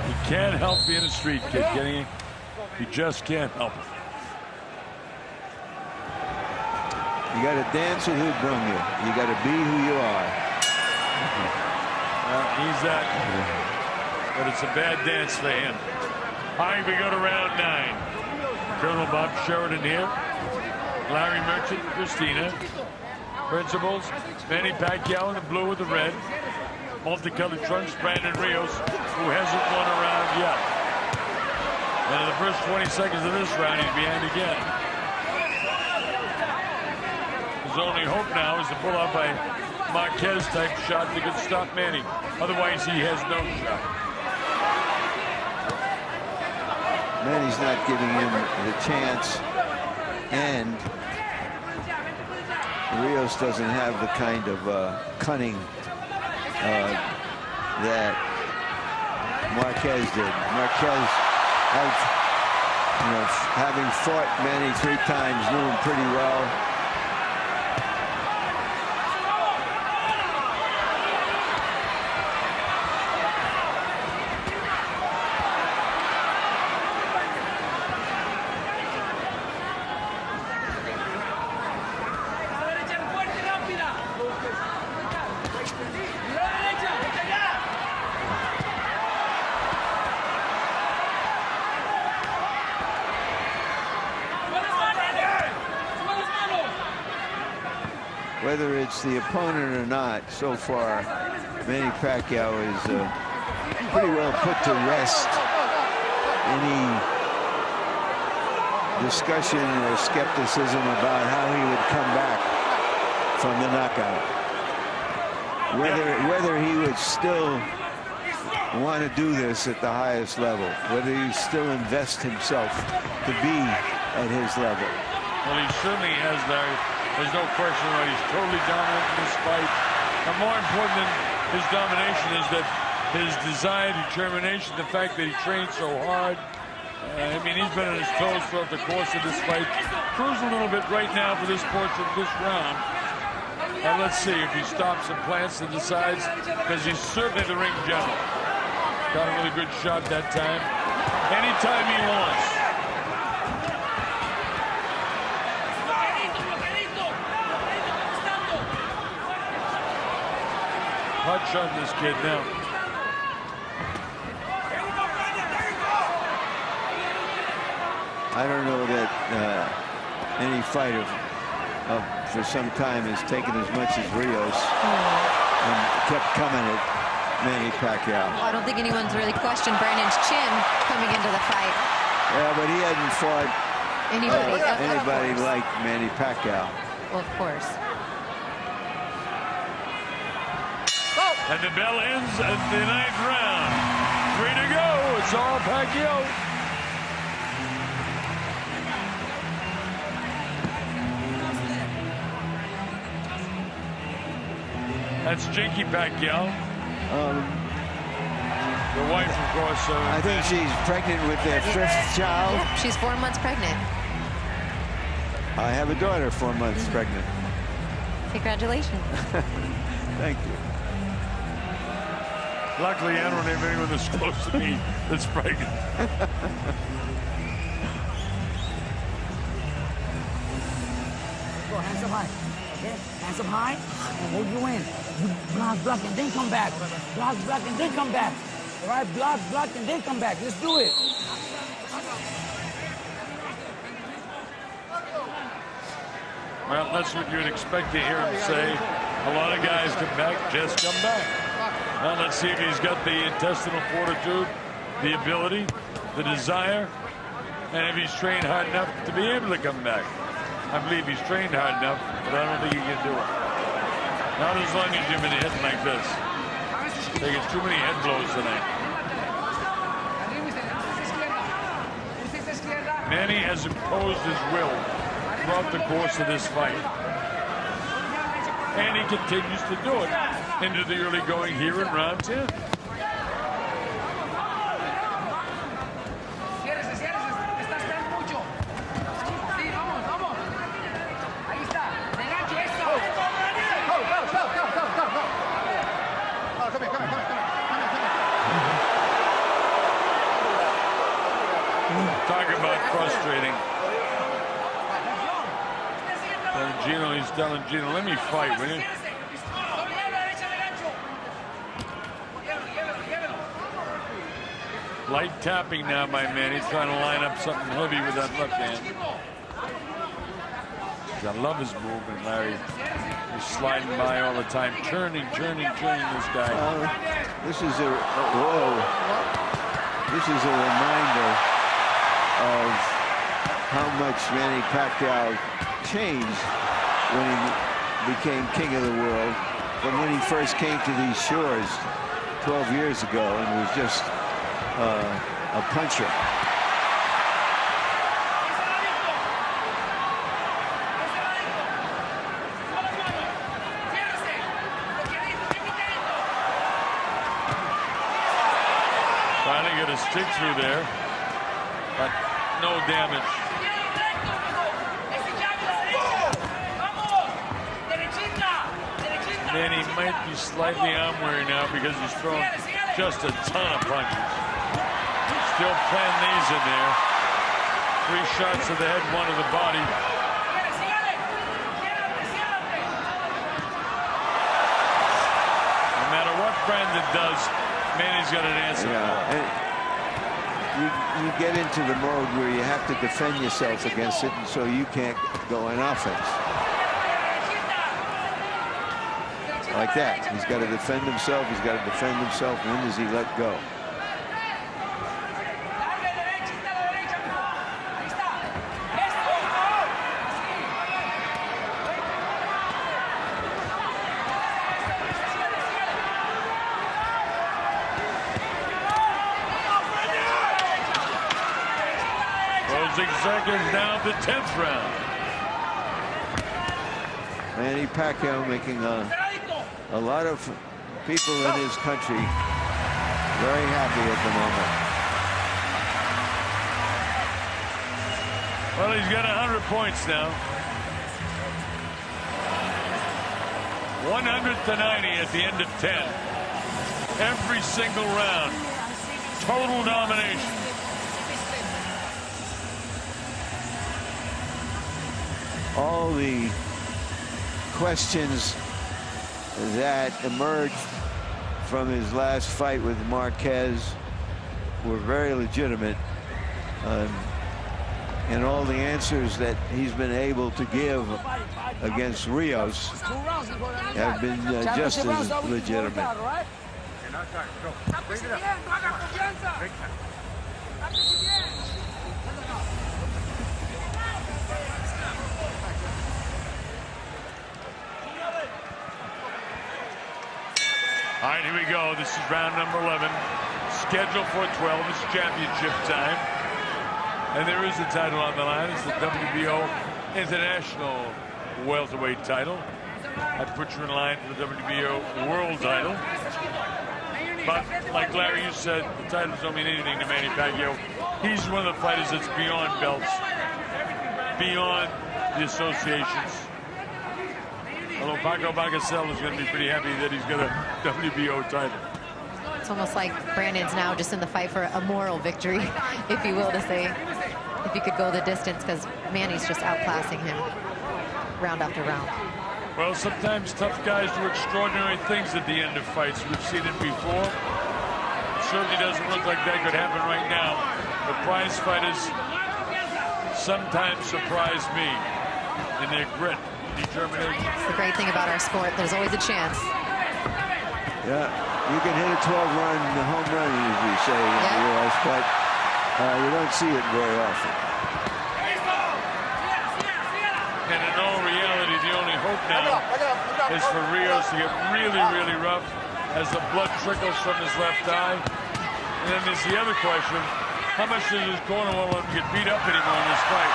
You can't help being a street kid, Kenny. You just can't help it. You got to dance with who brung you. You got to be who you are. Well, he's that. But it's a bad dance for him. All right, we go to round 9. Colonel Bob Sheridan here. Larry Merchant, Christina. Principals, Manny Pacquiao in the blue with the red. Multicolored trunks, Brandon Rios, who hasn't won a round yet. And in the first 20 seconds of this round, he's behind again. His only hope now is to pull off a Marquez-type shot that could stop Manny. Otherwise, he has no shot. Manny's not giving him the chance, and Rios doesn't have the kind of cunning that Marquez did. Marquez, having fought Manny 3 times, knew him pretty well. Whether it's the opponent or not, so far, Manny Pacquiao is pretty well put to rest any discussion or skepticism about how he would come back from the knockout. Whether he would still want to do this at the highest level, whether he still invest himself to be at his level. Well, he certainly has that. There's no question that he's totally dominant in this fight. And more important than his domination is that his desire, determination, the fact that he trained so hard. I mean, he's been on his toes throughout the course of this fight. Cruising a little bit right now for this portion of this round. And let's see if he stops and plants and decides, because he's certainly the ring general. Got a really good shot that time. Anytime he wants. Hot shot this kid now. I don't know that any fighter for some time has taken as much as Rios and kept coming at Manny Pacquiao. Well, I don't think anyone's really questioned Brandon's chin coming into the fight. Yeah, but he hadn't fought anybody like Manny Pacquiao. Well, of course. And the bell ends at the 9th round. 3 to go. It's all Pacquiao. That's Jinky Pacquiao. The wife, of course. I think she's pregnant with their 5th child. Yeah, she's 4 months pregnant. I have a daughter 4 months pregnant. Congratulations. Thank you. Luckily, I don't have anyone that's close to me that's pregnant. Go hands up high. Okay? Hands up high and hold you in. Block, and then come back. Block, and then come back. All right? Block, and then come back. Let's do it. Well, that's what you'd expect to hear him say. A lot of guys come back, just come back. Well, let's see if he's got the intestinal fortitude the ability, the desire, and if he's trained hard enough to be able to come back. I believe he's trained hard enough, but I don't think he can do it. Not as long as you've been hitting like this. Taking too many head blows tonight. Manny has imposed his will throughout the course of this fight. And he continues to do it into the early going here in round 10. Talk about frustrating. And Gino, he's telling Gino, let me fight, will you? Light tapping now by Manny, trying to line up something heavy with that left hand. I love his movement, Larry. He's sliding by all the time, turning this guy. This is a reminder of how much Manny Pacquiao changed when he became king of the world from when he first came to these shores 12 years ago and was just a puncher. Trying to get a stick through there, but no damage. Manny might be slightly arm-weary now because he's thrown just a ton of punches. Still playing these in there. 3 shots to the head, 1 to the body. No matter what Brandon does, Manny's got an answer. You get into the mode where you have to defend yourself against it, and so you can't go on offense. Like that. He's got to defend himself. He's got to defend himself. When does he let go? Closing seconds down to 10th round. Manny Pacquiao making a lot of people in his country very happy at the moment. Well, he's got 100 points now. 100-90 at the end of 10. Every single round. Total domination. All the questions that emerged from his last fight with Marquez were very legitimate, and all the answers that he's been able to give against Rios have been just as legitimate. All right, here we go. This is round number 11. Scheduled for 12. It's championship time. And there is a title on the line. It's the WBO International Welterweight title. I'd put you in line for the WBO World title. But like Larry, you said, the titles don't mean anything to Manny Pacquiao. He's one of the fighters that's beyond belts, beyond the associations. Although Paco Bagacel is going to be pretty happy that he's got a WBO title. It's almost like Brandon's now just in the fight for a moral victory, if you will, to say, if you could go the distance, because Manny's just outclassing him round after round. Well, sometimes tough guys do extraordinary things at the end of fights. We've seen it before. It certainly doesn't look like that could happen right now. The prize fighters sometimes surprise me in their grit. Determination. It's the great thing about our sport. There's always a chance. Yeah. You can hit a 12-run home run, as we say in the U.S., but you don't see it very often. And in all reality, the only hope now is for Rios to get really, really rough as the blood trickles from his left eye. And then there's the other question, how much does his corner won't let him get beat up anymore in this fight?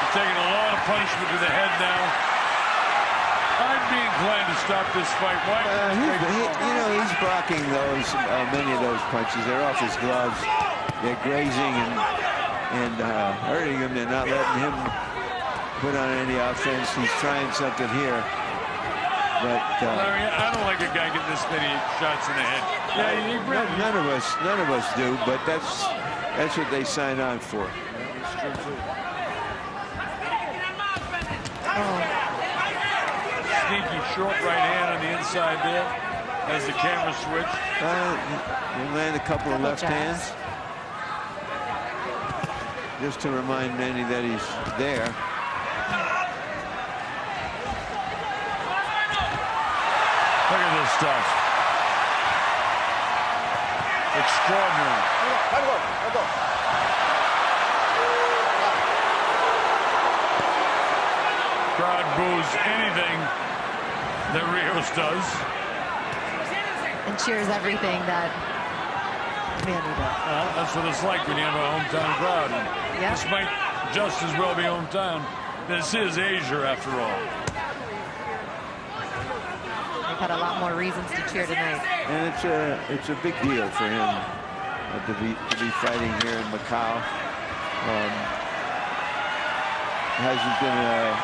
He's taking a lot of punishment to the head now. I'd be inclined to stop this fight. Why? He's blocking those, many of those punches. They're off his gloves. They're grazing and hurting him. They're not letting him put on any offense. He's trying something here. But Larry, I don't like a guy getting this many shots in the head. Yeah, none of us do, but that's what they sign on for. That's true too. Sneaky short right hand on the inside there as the camera switched. He'll land a couple of left hands. Just to remind Manny that he's there. Look at this stuff. Extraordinary. Crowd boos anything that Rios does. And cheers everything that Manny does. Well, that's what it's like when you have a hometown crowd. Yep. This might just as well be hometown. This is Asia, after all. They've had a lot more reasons to cheer tonight. And it's a big deal for him to be fighting here in Macau. Hasn't been a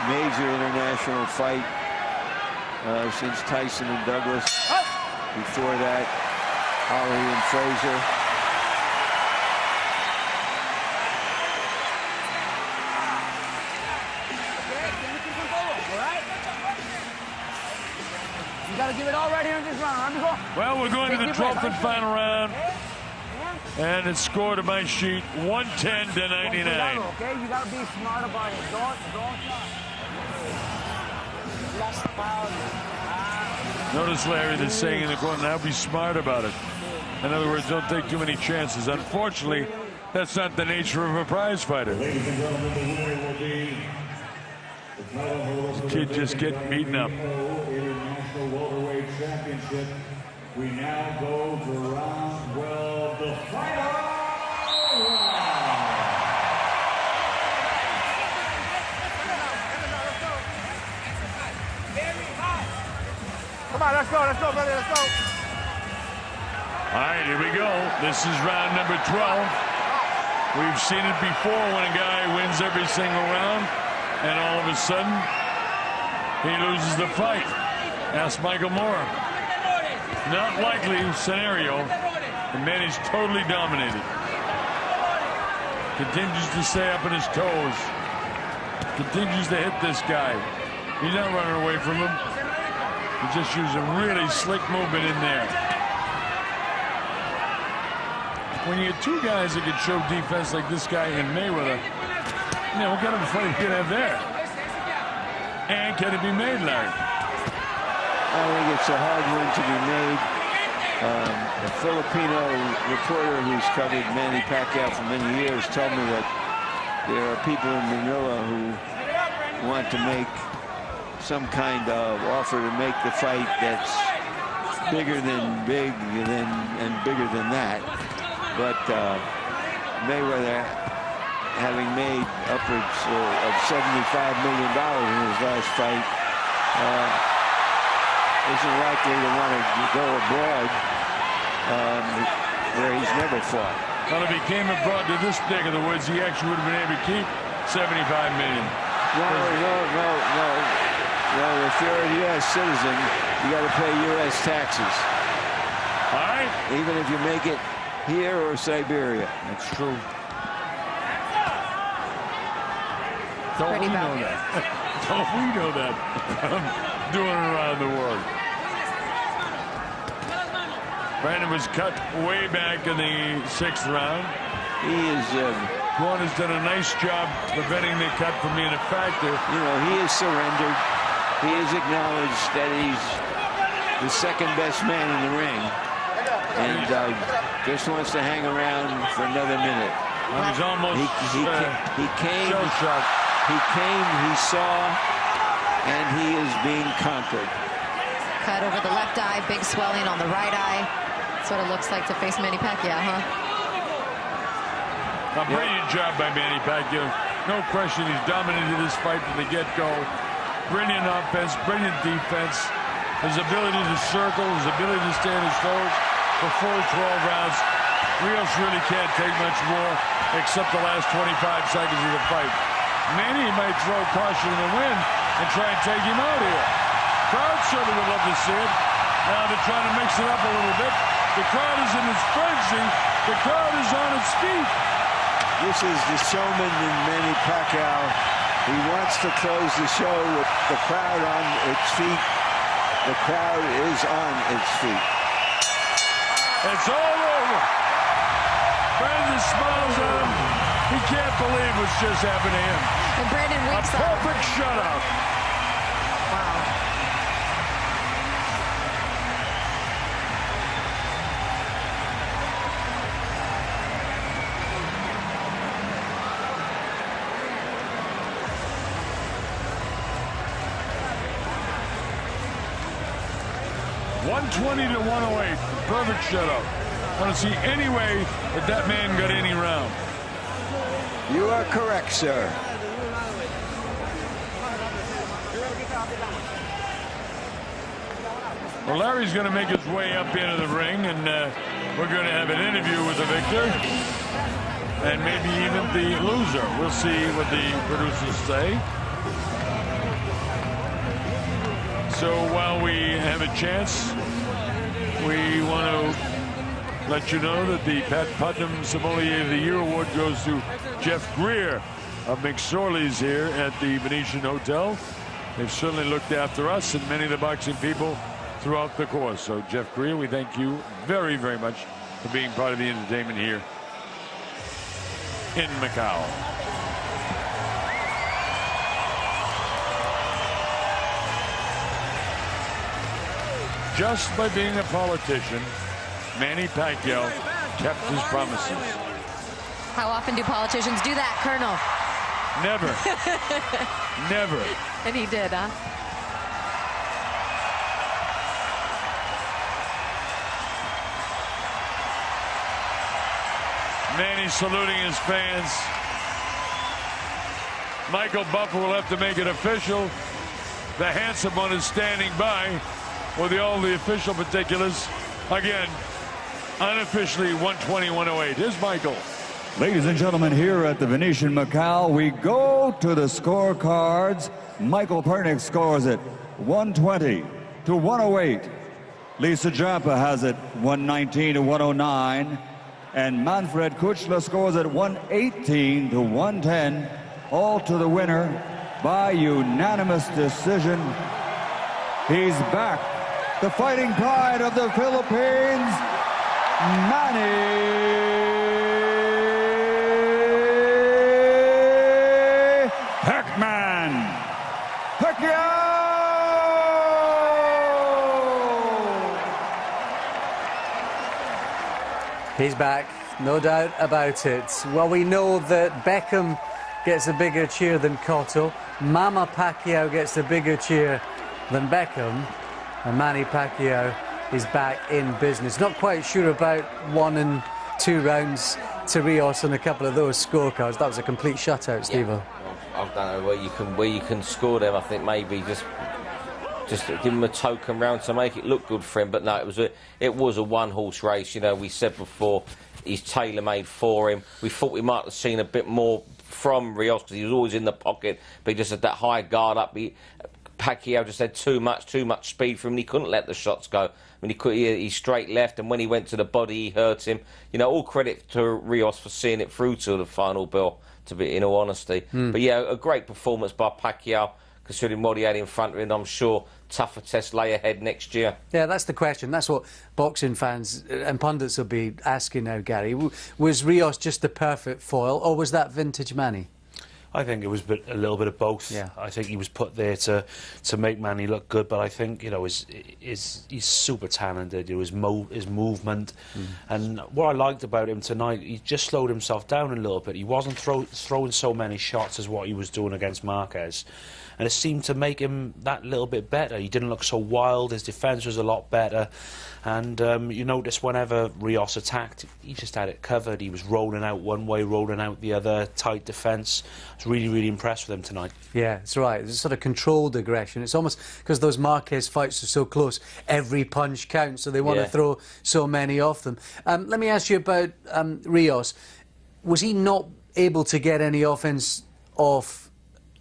major international fight since Tyson and Douglas. Before that, Ali and Frazier. You gotta give it all right here in this round. Well, we're going to the 12th and final round. And it's scored to my sheet 110 to 99. Okay, you gotta be smart about it. Don't Notice Larry that's saying in the corner, now be smart about it. In other words, don't take too many chances. Unfortunately, that's not the nature of a prize fighter. Ladies and gentlemen, the winner will be the title This kid just getting beaten up. International Welterweight Championship. We now go to round 12, the final round. Come on, let's go, brother, let's go. All right, here we go. This is round number 12. We've seen it before when a guy wins every single round, and all of a sudden, he loses the fight. Ask Michael Moore. Not likely scenario. And Manny's totally dominated. Continues to stay up on his toes. Continues to hit this guy. He's not running away from him. He's just using really slick movement in there. When you get two guys that can show defense like this guy and Mayweather, you know, what kind of a fight you can have there? And can it be made, Larry? I think it's a hard one to be made. A Filipino reporter who's covered Manny Pacquiao for many years told me that there are people in Manila who want to make some kind of offer to make the fight that's bigger than big and bigger than that. But Mayweather, having made upwards of $75 million in his last fight, isn't likely to want to go abroad where he's never fought. Well, if he came abroad to this neck of the woods, he actually would have been able to keep $75 million. No. If you're a U.S. citizen, you got to pay U.S. taxes. All right. Even if you make it here or Siberia. That's true. Don't we know that? Don't we know that? I'm doing it around the world. Brandon was cut way back in the 6th round. He is. Quan has done a nice job preventing the cut from being a factor. You know, he has surrendered. He has acknowledged that he's the second best man in the ring, and just wants to hang around for another minute. Well, he's almost he came, shell-shocked. he came, he saw, and he is being conquered. Cut over the left eye, big swelling on the right eye. That's what it looks like to face Manny Pacquiao, huh? A brilliant job by Manny Pacquiao. No question, he's dominated this fight from the get-go. Brilliant offense, brilliant defense. His ability to circle, his ability to stay on his toes for full 12 rounds. Rios really can't take much more except the last 25 seconds of the fight. Manny might throw caution in the wind and try and take him out here. Crowd certainly would love to see it. Now they're trying to mix it up a little bit. The crowd is in its frenzy. The crowd is on its feet. This is the showman in Manny Pacquiao. He wants to close the show with the crowd on its feet. The crowd is on its feet. It's all over. Brandon smiles at him. He can't believe what's just happened to him. And Brandon winks A perfect shutout. Wow. .120 to 108. Perfect shutout. I want to see any way that man got any round. You are correct, sir. Well, Larry's going to make his way up into the ring, and we're going to have an interview with the victor and maybe even the loser. We'll see what the producers say. So while we have a chance, we want to let you know that the Pat Putnam Sommelier of the Year award goes to Jeff Greer of McSorley's here at the Venetian Hotel. They've certainly looked after us and many of the boxing people throughout the course. So Jeff Greer, we thank you very, very much for being part of the entertainment here in Macau. Just by being a politician, Manny Pacquiao kept his promises. How often do politicians do that, Colonel? Never. Never. And he did, huh? Manny saluting his fans. Michael Buffer will have to make it official. The handsome one is standing by with all the official particulars. Again, unofficially 120-108. Here's Michael. Ladies and gentlemen, here at the Venetian Macau, we go to the scorecards. Michael Pernick scores it 120 to 108. Lisa Jampa has it 119 to 109. And Manfred Kuchler scores it 118 to 110. All to the winner by unanimous decision. He's back. The fighting pride of the Philippines, Manny Pacquiao! He's back, no doubt about it. Well, we know that Beckham gets a bigger cheer than Cotto. Mama Pacquiao gets a bigger cheer than Beckham. And Manny Pacquiao is back in business. Not quite sure about 1 and 2 rounds to Rios on a couple of those scorecards. That was a complete shutout, Steve-O. I don't know where you can score them. I think maybe just give him a token round to make it look good for him. But no, it was a one-horse race. You know, we said before he's tailor-made for him. We thought we might have seen a bit more from Rios because he was always in the pocket, but he just had that high guard up. Pacquiao just had too much speed for him. He couldn't let the shots go. I mean, he straight left, and when he went to the body, he hurt him. You know, all credit to Rios for seeing it through to the final bell, to be in all honesty. But yeah, a great performance by Pacquiao, considering what he had in front of him. I'm sure tougher tests lay ahead next year. Yeah, that's the question. That's what boxing fans and pundits will be asking now, Gary. Was Rios just the perfect foil, or was that vintage Manny? I think it was a little bit of both. Yeah. I think he was put there to make Manny look good, but I think, you know, he's super talented. You know, his movement, and what I liked about him tonight, he just slowed himself down a little bit. He wasn't throwing so many shots as what he was doing against Marquez, and it seemed to make him that little bit better. He didn't look so wild. His defence was a lot better. And you notice whenever Rios attacked, he just had it covered. He was rolling out one way, rolling out the other, tight defence. I was really, really impressed with him tonight. Yeah, that's right. It's sort of controlled aggression. It's almost because those Marquez fights are so close, every punch counts, so they want to throw so many off them. Let me ask you about Rios. Was he not able to get any offence off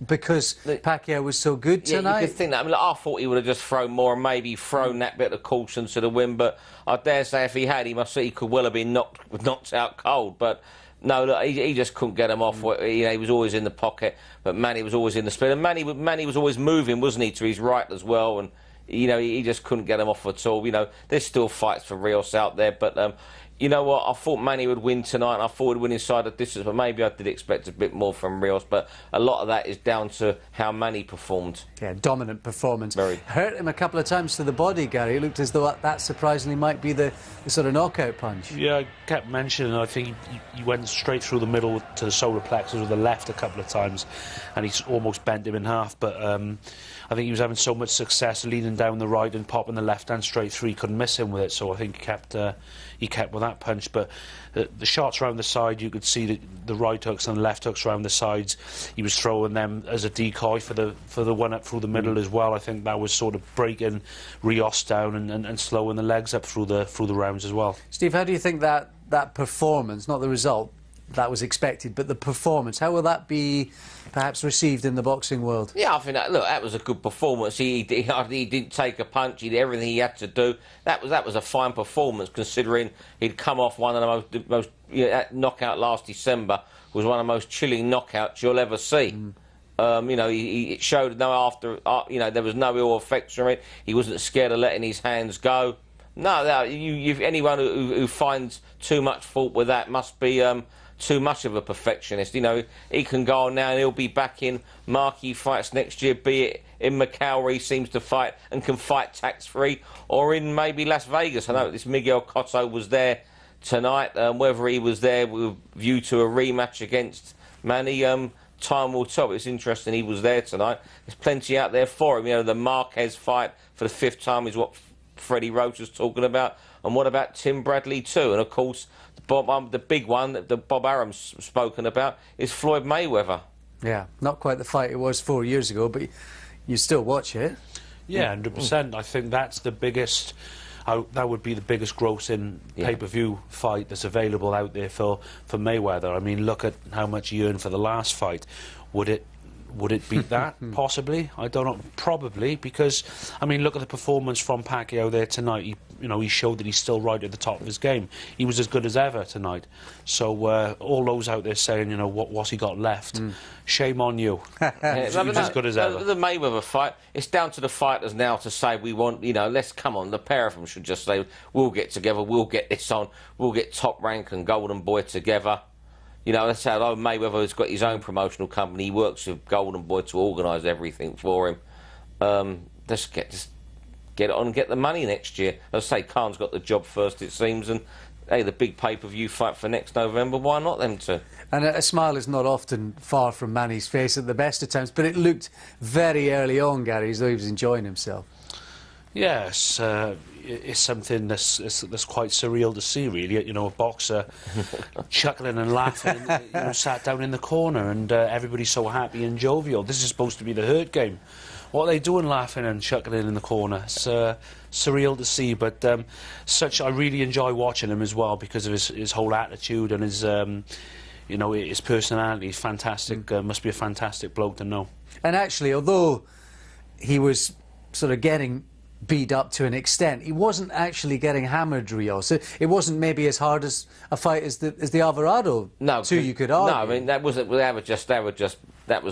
because Pacquiao was so good tonight? Yeah, you could think that. I mean, I thought he would have just thrown more and maybe thrown that bit of caution to the wind, but I dare say if he had, he could well have been knocked out cold. But no, look, he just couldn't get him off. You know, he was always in the pocket, but Manny was always in the spin. And Manny was always moving, wasn't he, to his right as well, and you know, he just couldn't get him off at all. You know, there's still fights for Rios out there, but you know what? I thought Manny would win tonight. I thought he'd win inside the distance, but maybe I did expect a bit more from Rios. But a lot of that is down to how Manny performed. Yeah, dominant performance. Very. Hurt him a couple of times to the body, Gary. It looked as though that surprisingly might be the sort of knockout punch. Yeah, I kept mentioning, I think he went straight through the middle to the solar plexus with the left a couple of times, and he almost bent him in half. But I think he was having so much success leaning down the right and popping the left hand straight through, he couldn't miss him with it. So I think he kept with that punch. But the shots around the side, you could see the right hooks and the left hooks around the sides. He was throwing them as a decoy for the one up through the middle as well. I think that was sort of breaking Rios down and slowing the legs up through the rounds as well. Steve, how do you think that performance, not the result that was expected, but the performance, how will that be perhaps received in the boxing world? Yeah, I think that was a good performance. He didn't take a punch. He did everything he had to do. That was a fine performance, considering he'd come off one of the most that knockout last December was one of the most chilling knockouts you'll ever see. You know, it showed there was no ill effects from it. He wasn't scared of letting his hands go. No, anyone who finds too much fault with that must be too much of a perfectionist. You know, he can go on now and he'll be back in marquee fights next year, be it in Macau where he seems to fight and can fight tax-free, or in maybe Las Vegas. I know this Miguel Cotto was there tonight. Whether he was there with view to a rematch against Manny, time will tell. It's interesting he was there tonight. There's plenty out there for him. You know, the Marquez fight for the 5th time is what Freddie Roach was talking about. And what about Tim Bradley too? And of course, the big one that Bob Arum's spoken about is Floyd Mayweather. Yeah, not quite the fight it was 4 years ago, but you still watch it. Yeah, 100%. I think that's the biggest. That would be the biggest grossing pay-per-view fight that's available out there for Mayweather. I mean, look at how much he earned for the last fight. Would it beat that? Possibly. I don't know. Probably, because I mean, look at the performance from Pacquiao there tonight. He showed that he's still right at the top of his game. He was as good as ever tonight. So all those out there saying, you know, what's he got left? Shame on you. He was as good as ever. The Mayweather fight, it's down to the fighters now to say, we want, you know, let's come on. The pair of them should just say, we'll get together, we'll get this on, we'll get Top Rank and Golden Boy together. You know, that's how Mayweather's got his own promotional company. He works with Golden Boy to organise everything for him. Just get it on and get the money next year. As I say, Khan's got the job first, it seems, and hey, the big pay-per-view fight for next November, why not them two? And a smile is not often far from Manny's face at the best of times, but it looked very early on, Gary, as though he was enjoying himself. Yes, it's something that's quite surreal to see, really. You know, a boxer chuckling and laughing, you know, sat down in the corner, and everybody's so happy and jovial. This is supposed to be the Hurt game. What are they doing, laughing and chuckling in the corner? It's surreal to see, but I really enjoy watching him as well because of his whole attitude and his, you know, his personality. He's fantastic. Must be a fantastic bloke to know. And actually, although he was sort of getting beat up to an extent, he wasn't actually getting hammered, Rios. It wasn't maybe as hard as a fight as the Alvarado two, you could argue. No, I mean, that was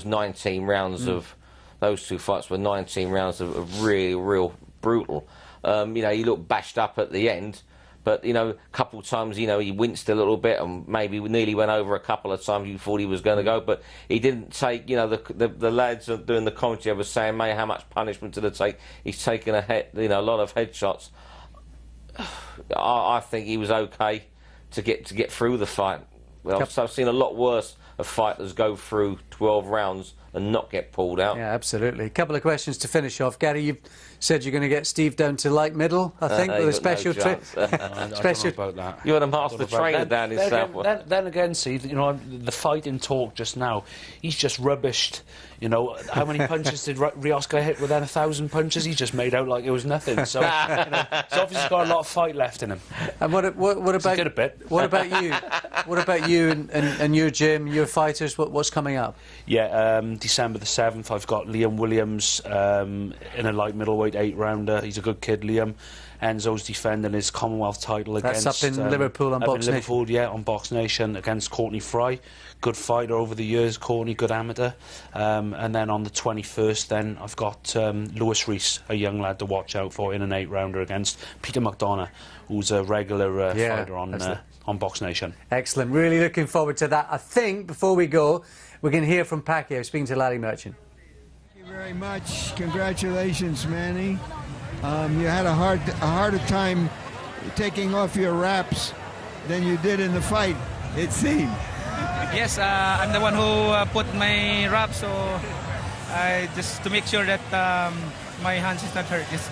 19 rounds of, those two fights were 19 rounds of really, real brutal. You know, he looked bashed up at the end, But, you know, a couple of times, you know, he winced a little bit and maybe nearly went over a couple of times. You thought he was going to go, but he didn't take, you know, the lads doing the commentary were saying, mate, how much punishment did it take? He's taken a lot of headshots. I think he was okay to get through the fight. Well, so I've seen a lot worse of fighters go through 12 rounds and not get pulled out. Yeah, absolutely. A couple of questions to finish off. Gary, you've said you're going to get Steve down to light middle, I think, with a special trip. I don't know about that. You're the master trainer down in Southwark. Then again, Steve, you know, the fighting talk just now, he's just rubbished. You know, how many punches did Rios get hit with? Then 1,000 punches. He just made out like it was nothing. So, you know, he's obviously got a lot of fight left in him. And what about a bit. What about you? What about you and your gym, your fighters? What's coming up? Yeah, December the 7th, I've got Liam Williams in a light middleweight 8-rounder. He's a good kid, Liam. Enzo's defending his Commonwealth title against... That's up in Liverpool on Box Nation. Liverpool, yeah, on Box Nation against Courtney Fry. Good fighter over the years, Courtney, good amateur. And then on the 21st, then I've got Lewis Reese, a young lad to watch out for in an 8-rounder against Peter McDonough, who's a regular fighter on Box Nation. Excellent. Really looking forward to that. I think, before we go, we can hear from Pacquiao, speaking to Larry Merchant. Thank you very much. Congratulations, Manny. You had a harder time taking off your wraps than you did in the fight, it seemed. Yes, I'm the one who put my wrap, so just to make sure that my hands is not hurt. Yes.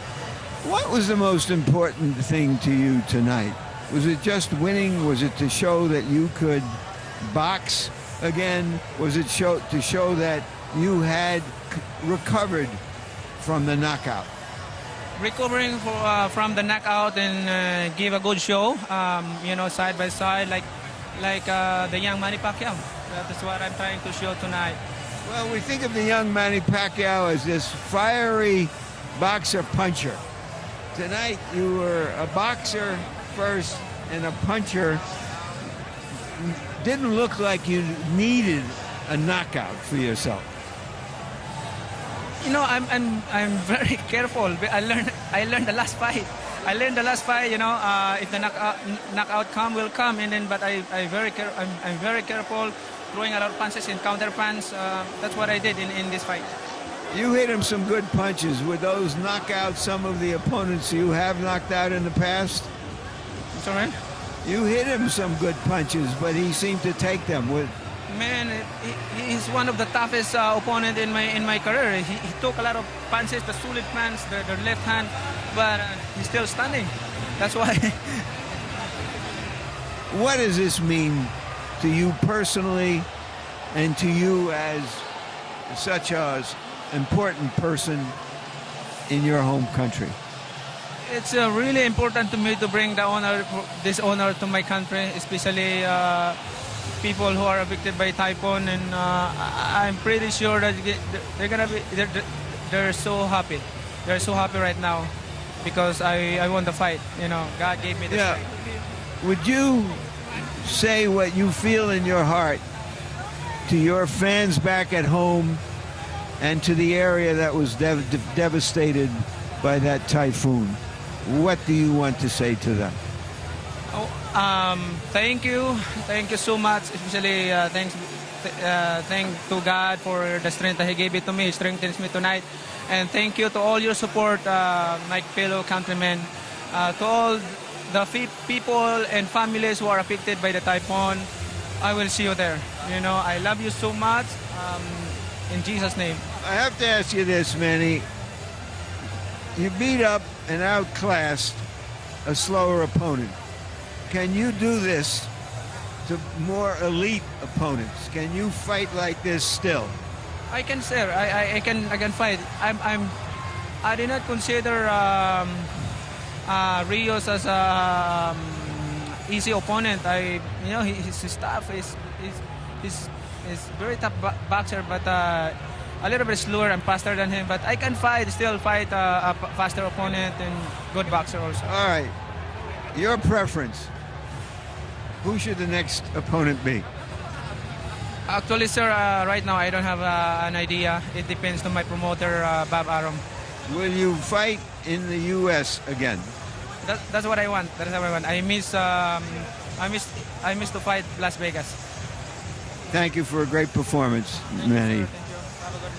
What was the most important thing to you tonight? Was it just winning? Was it to show that you could box again? Was it to show that you had recovered from the knockout? Recovering from the knockout and give a good show, you know, side by side, like the young Manny Pacquiao. That's what I'm trying to show tonight. Well, we think of the young Manny Pacquiao as this fiery boxer-puncher. Tonight, you were a boxer first and a puncher. Didn't look like you needed a knockout for yourself. You know, I'm very careful. I learned the last fight. You know, if the knockout will come, and then, but I'm very careful, throwing a lot of punches and counter punch. That's what I did in this fight. You hit him some good punches. Would those knock out some of the opponents you have knocked out in the past? Sorry? You hit him some good punches, but he seemed to take them. Man, he's one of the toughest opponent in my career. He took a lot of punches, the solid punch, the left hand, but he's still standing. That's why. What does this mean to you personally, and to you as such an important person in your home country? It's really important to me to bring this honor to my country, especially people who are affected by typhoon, and I'm pretty sure that they're so happy. They're so happy right now because I won the fight. You know, God gave me this fight. Would you say what you feel in your heart to your fans back at home and to the area that was devastated by that typhoon? What do you want to say to them? Thank you so much. Especially thank to God for the strength that He gave it to me. He strengthens me tonight. And thank you to all your support, my fellow countrymen, to all the people and families who are affected by the typhoon. I will see you there. You know, I love you so much. In Jesus' name. I have to ask you this, Manny. You beat up and outclassed a slower opponent. Can you do this to more elite opponents? Can you fight like this still? I can, sir. I can fight. I did not consider Rios as a easy opponent. You know, his tough. He's very tough boxer, but a little bit slower and faster than him. But I can still fight a faster opponent and good boxer also. All right. Your preference. Who should the next opponent be? Actually, sir, right now I don't have an idea. It depends on my promoter, Bob Arum. Will you fight in the U.S. again? that's what I want. That's what I want. I miss to fight Las Vegas. Thank you for a great performance, Manny. Thank you. Have a good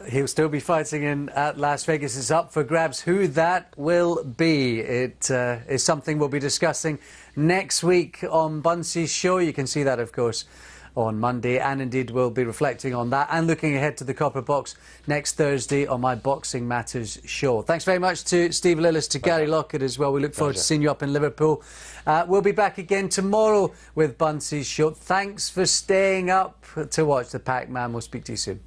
night. He'll still be fighting at Las Vegas. It's up for grabs who that will be. It is something we'll be discussing next week on Bunsey's show. You can see that, of course, on Monday, and indeed we'll be reflecting on that and looking ahead to the Copper Box next Thursday on my Boxing Matters show. Thanks very much to Steve Lillis, to Gary Lockett as well. We look forward to seeing you up in Liverpool. We'll be back again tomorrow with Bunsey's show. Thanks for staying up to watch the Pac-Man. We'll speak to you soon.